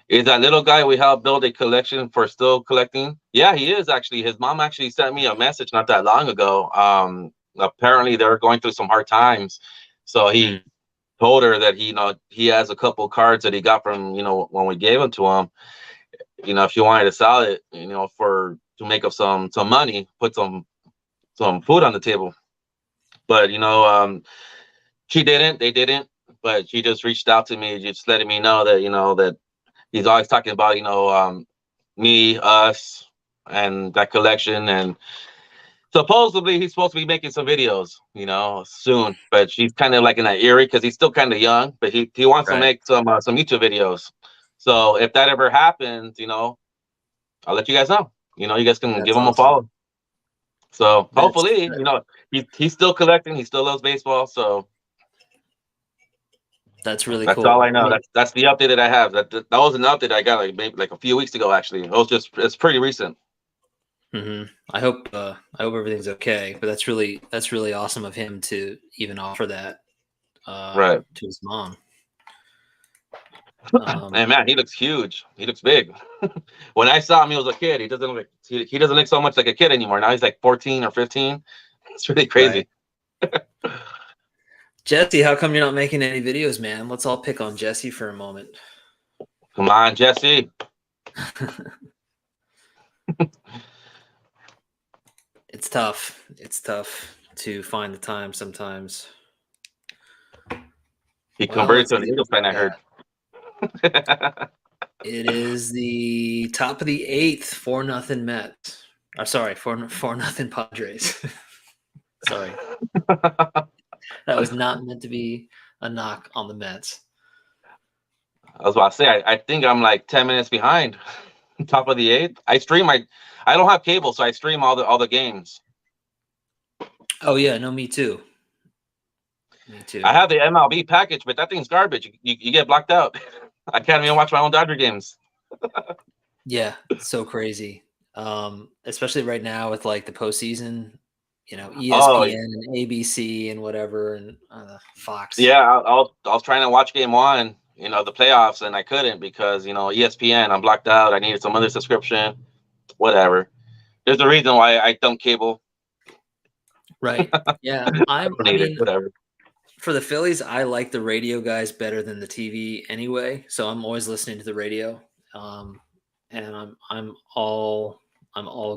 is that little guy we helped build a collection for still collecting? Yeah, he is actually. His mom actually sent me a message not that long ago. Apparently they're going through some hard times, so he Hmm. told her that he has a couple cards that he got from when we gave them to him. If you wanted to sell it, for to make up some money, put some food on the table. But she didn't. They didn't. But she just reached out to me, just letting me know that he's always talking about me, us, and that collection. And supposedly he's supposed to be making some videos, soon. But she's kind of like in that eerie because he's still kind of young, but he wants to Right. make some YouTube videos. So if that ever happens, I'll let you guys know. You guys can give That's him a awesome. follow. So That's hopefully, he's still collecting. He still loves baseball. So that's really that's all cool. I know. That's the update that I have. That was an update I got like maybe like a few weeks ago. Actually, it's pretty recent. I hope everything's okay. But that's really awesome of him to even offer that Right. to his mom. And man, he looks huge. He looks big. When I saw him, he was a kid. He doesn't look so much like a kid anymore. Now he's like 14 or 15. It's really crazy. Right. Jesse, how come you're not making any videos, man? Let's all pick on Jesse for a moment. Come on, Jesse. It's tough. It's tough to find the time sometimes. He Well, converted let's to see an what Eagles we fan, I got. heard. It is the top of the 8th, 4-0 Mets. Or sorry, 4-0 Padres. Sorry. That was not meant to be a knock on the Mets. I was about to say, I think I'm like 10 minutes behind. Top of the 8th. I don't have cable, so I stream all the games. Oh yeah, no, me too. Me too. I have the MLB package, but that thing's garbage. You get blocked out. I can't even watch my own Dodger games. Yeah, it's so crazy. Especially right now with like the postseason, Oh ESPN and ABC and whatever, and Fox. yeah, I was trying to watch game one, the playoffs, and I couldn't because ESPN. I'm blocked out. I needed some other subscription. Whatever. There's a reason why I don't cable. Right. Yeah. I don't I need it. mean, Whatever. for the Phillies, I like the radio guys better than the TV anyway. So I'm always listening to the radio. And I'm all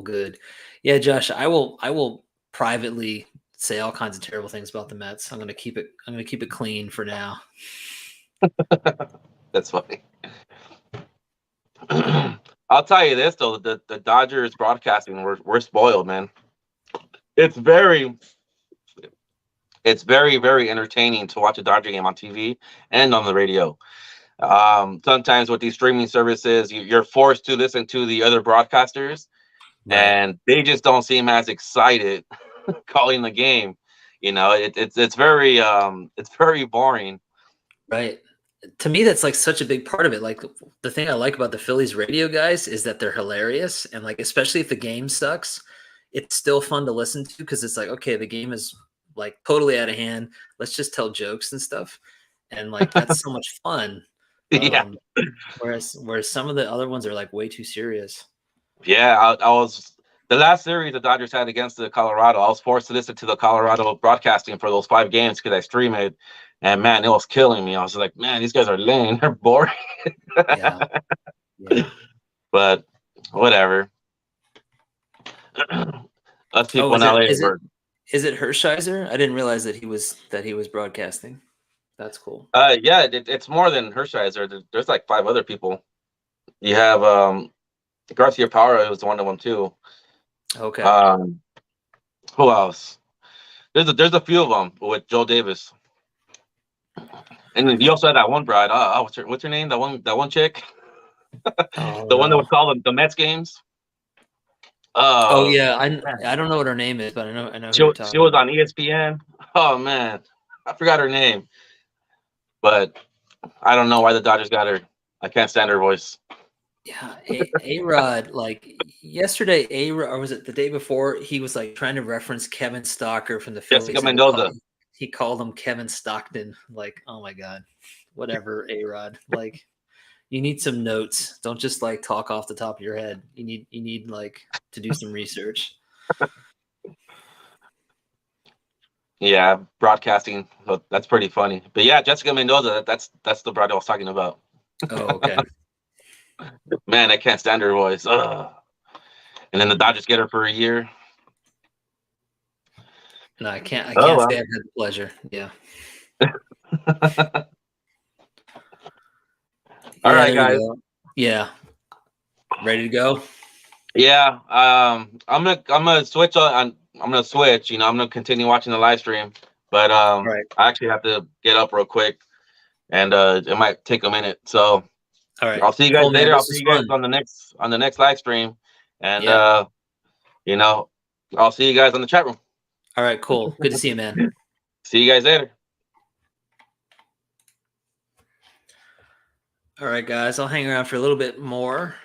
good. Yeah, Josh, I will privately say all kinds of terrible things about the Mets. I'm gonna keep it clean for now. That's funny. I'll tell you this though, the Dodgers broadcasting, we're spoiled, man. It's very, very entertaining to watch a Dodger game on TV and on the radio. Sometimes with these streaming services, you're forced to listen to the other broadcasters, and they just don't seem as excited calling the game. It's very boring. Right. To me, that's like such a big part of it. Like the thing I like about the Phillies radio guys is that they're hilarious, and like especially if the game sucks, it's still fun to listen to because it's like, okay, the game is like totally out of hand. Let's just tell jokes and stuff, and like that's so much fun. Yeah. Whereas some of the other ones are like way too serious. Yeah, I was the last series the Dodgers had against the Colorado. I was forced to listen to the Colorado broadcasting for those 5 games because I stream it, and man, it was killing me. I was like, man, these guys are lame. They're boring. Yeah. Yeah. But whatever. Us people in LA. Is it Hershiser? I didn't realize that he was broadcasting. That's cool. Yeah, it's more than Hershiser. There's like 5 other people. You have Garcia Parra was one of them too. Okay. Who else? There's a few of them with Joe Davis, and then you also had that one bride. What's her name? That one chick. The one that would call the Mets games. Oh yeah, I don't know what her name is, but I know. She was on ESPN. Oh man, I forgot her name, but I don't know why the Dodgers got her. I can't stand her voice. Yeah, A-Rod, like yesterday, A-Rod, or was it the day before? He was like trying to reference Kevin Stalker from the Jessica Phillies, and Mendoza. he called him Kevin Stockton. Like, oh my god, whatever, A-Rod. Like, you need some notes. Don't just like talk off the top of your head. You need like to do some research. Yeah, broadcasting. So that's pretty funny. But yeah, Jessica Mendoza. That's the broad I was talking about. Oh, okay. Man, I can't stand her voice. Ugh. And then the Dodgers get her for a year. No, I can't. I Oh can't well. say I've had the pleasure. Yeah. All Yeah. right, There you guys. go. Yeah. Ready to go? Yeah. I'm gonna switch on. I'm gonna switch. You know, I'm gonna continue watching the live stream, but All right. I actually have to get up real quick, and it might take a minute. So All right. I'll see you guys Cool, man. later. I'll This see was you guys fun. on the next live stream, and Yeah. you know, I'll see you guys on the chat room. All right. Cool. Good to see you, man. See you guys later. All right, guys. I'll hang around for a little bit more.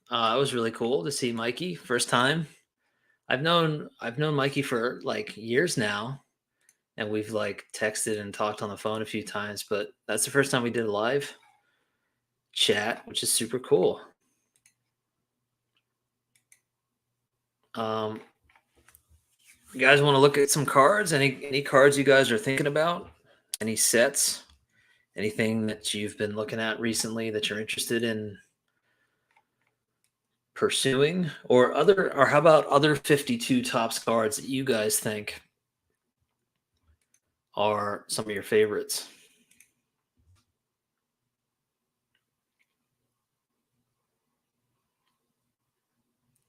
It was really cool to see Mikey first time. I've known Mikey for like years now, and we've like texted and talked on the phone a few times, but that's the first time we did a live chat, which is super cool. You guys want to look at some cards? Any cards you guys are thinking about? Any sets? Anything that you've been looking at recently that you're interested in pursuing, or how about other 52 tops cards that you guys think are some of your favorites?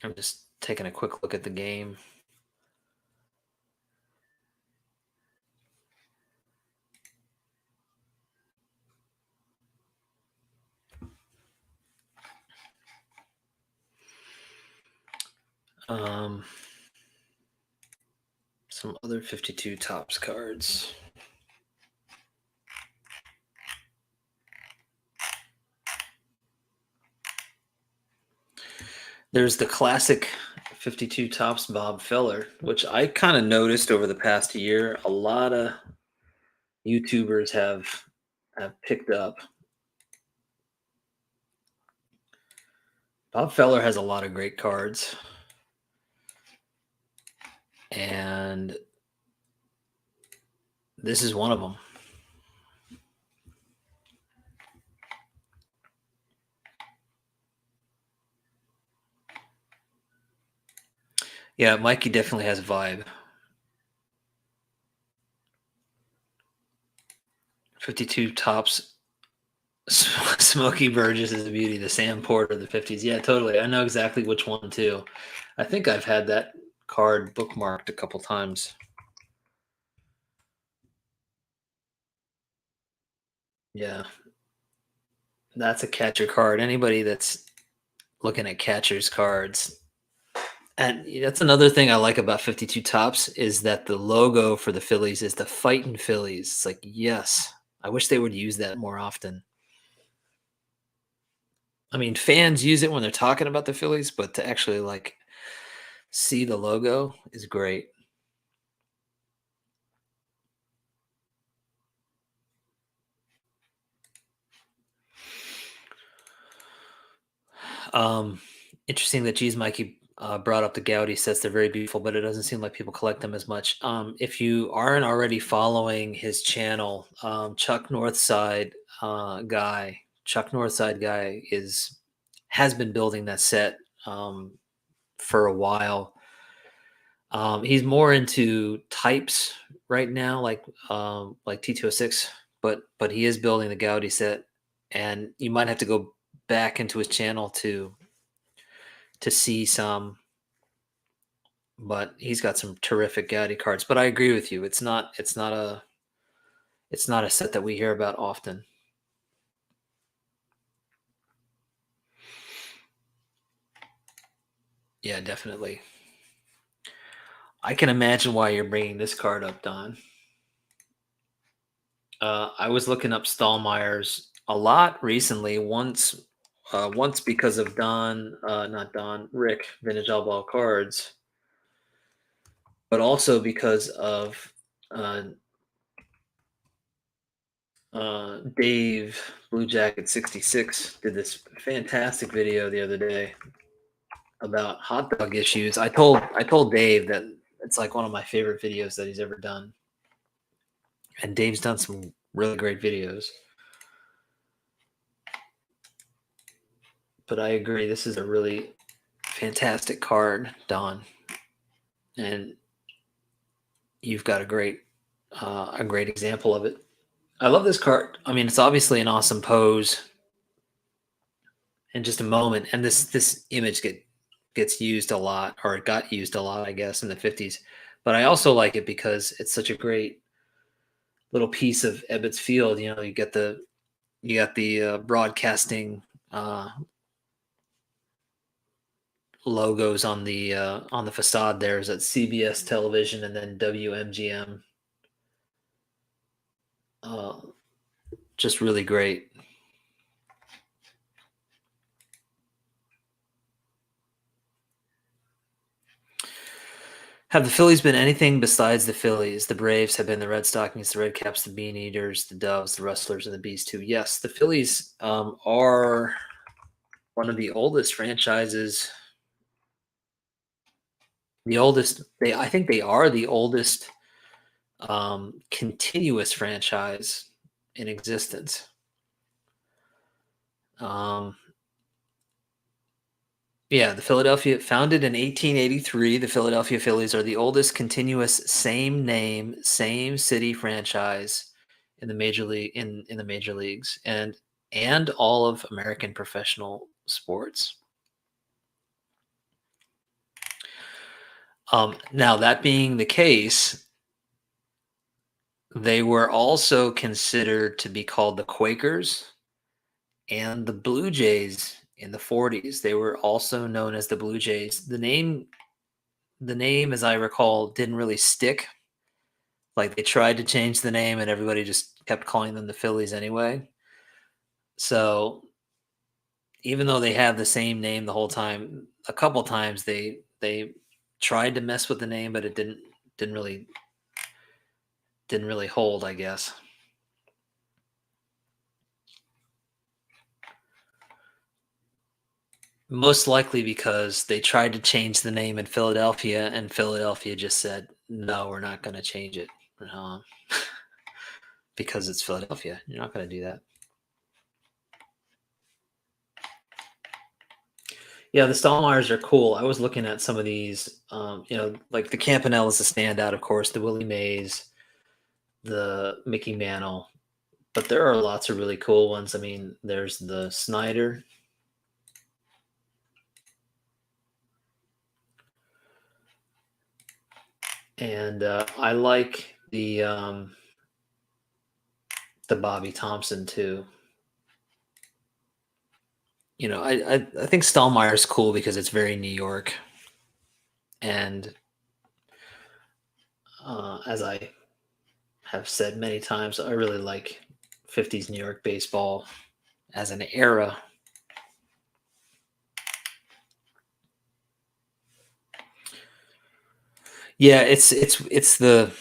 I'm just taking a quick look at the game. Some other 52 tops cards. There's the classic 52 tops Bob Feller, which I kind of noticed over the past year. A lot of YouTubers have picked up. Bob Feller has a lot of great cards. And this is one of them. Yeah, Mikey definitely has a vibe. 52 tops. Smokey Burgess is a beauty. The Sam Porter of the 50s. Yeah, totally. I know exactly which one too. I think I've had that card bookmarked a couple times. Yeah. That's a catcher card. Anybody that's looking at catcher's cards. And that's another thing I like about 52 tops is that the logo for the Phillies is the Fightin' Phillies. It's like, yes, I wish they would use that more often. I mean, fans use it when they're talking about the Phillies, but to actually like see the logo is great. Interesting that G's Mikey brought up the Gaudi sets. They're very beautiful, but it doesn't seem like people collect them as much. If you aren't already following his channel, Chuck Northside guy has been building that set for a while. He's more into types right now, like T206, but he is building the Gaudi set, and you might have to go back into his channel to see some, but he's got some terrific Gaudi cards. But I agree with you. It's not a set that we hear about often. Yeah, definitely. I can imagine why you're bringing this card up, Don. I was looking up Stallmeyer's a lot recently. Once once because of Rick, Vintage All Ball Cards, but also because of Dave Blue Jacket 66 did this fantastic video the other day about hot dog issues. I told Dave that it's like one of my favorite videos that he's ever done. And Dave's done some really great videos. But I agree, this is a really fantastic card, Don. And you've got a great example of it. I love this card. I mean, it's obviously an awesome pose in just a moment. And this image gets used a lot, or it got used a lot, I guess, in the 50s. But I also like it because it's such a great little piece of Ebbets Field. You know, you got the broadcasting logos on the facade. There's at CBS television and then WMGM. Just really great. Have the Phillies been anything besides the Phillies? The Braves have been the Red Stockings, the Red Caps, the Bean Eaters, the Doves, the Rustlers, and the Bees too. Yes, the Phillies are one of the oldest franchises. I think they are the oldest continuous franchise in existence. Yeah, the Philadelphia, founded in 1883, the Philadelphia Phillies are the oldest continuous same name, same city franchise in the major league in the major leagues and all of American professional sports. Now, that being the case, they were also considered to be called the Quakers and the Blue Jays in the 40s. They were also known as the Blue Jays. The name, as I recall, didn't really stick. Like, they tried to change the name and everybody just kept calling them the Phillies anyway. So even though they have the same name the whole time, a couple times they tried to mess with the name, but it didn't really hold, I guess. Most likely because they tried to change the name in Philadelphia, and Philadelphia just said, no, we're not going to change it. Because it's Philadelphia. You're not going to do that. Yeah, the Stallmeyers are cool. I was looking at some of these, like the Campanelle is a standout, of course, the Willie Mays, the Mickey Mantle, but there are lots of really cool ones. I mean, there's the Snyder. And I like the Bobby Thompson too. You know, I think Stallmeyer is cool because it's very New York, and as I have said many times, I really like 50s New York baseball as an era. Yeah, it's the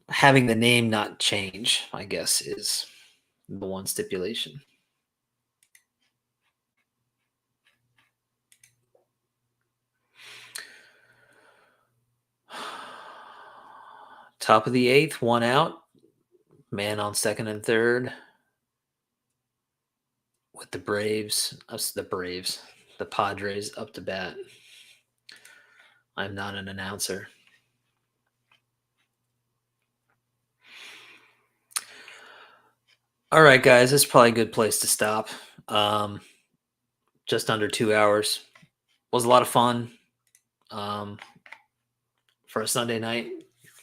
having the name not change, I guess, is the one stipulation. Top of the 8th, 1 out. Man on second and third. With the the Padres up to bat. I'm not an announcer. All right, guys, this is probably a good place to stop. Just under 2 hours. Was a lot of fun for a Sunday night.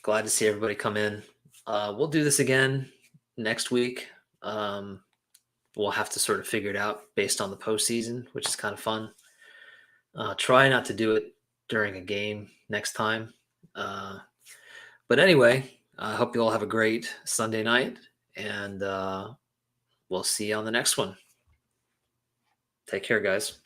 Glad to see everybody come in. We'll do this again next week. We'll have to sort of figure it out based on the postseason, which is kind of fun. Try not to do it during a game next time. But anyway, I hope you all have a great Sunday night, and we'll see you on the next one. Take care, guys.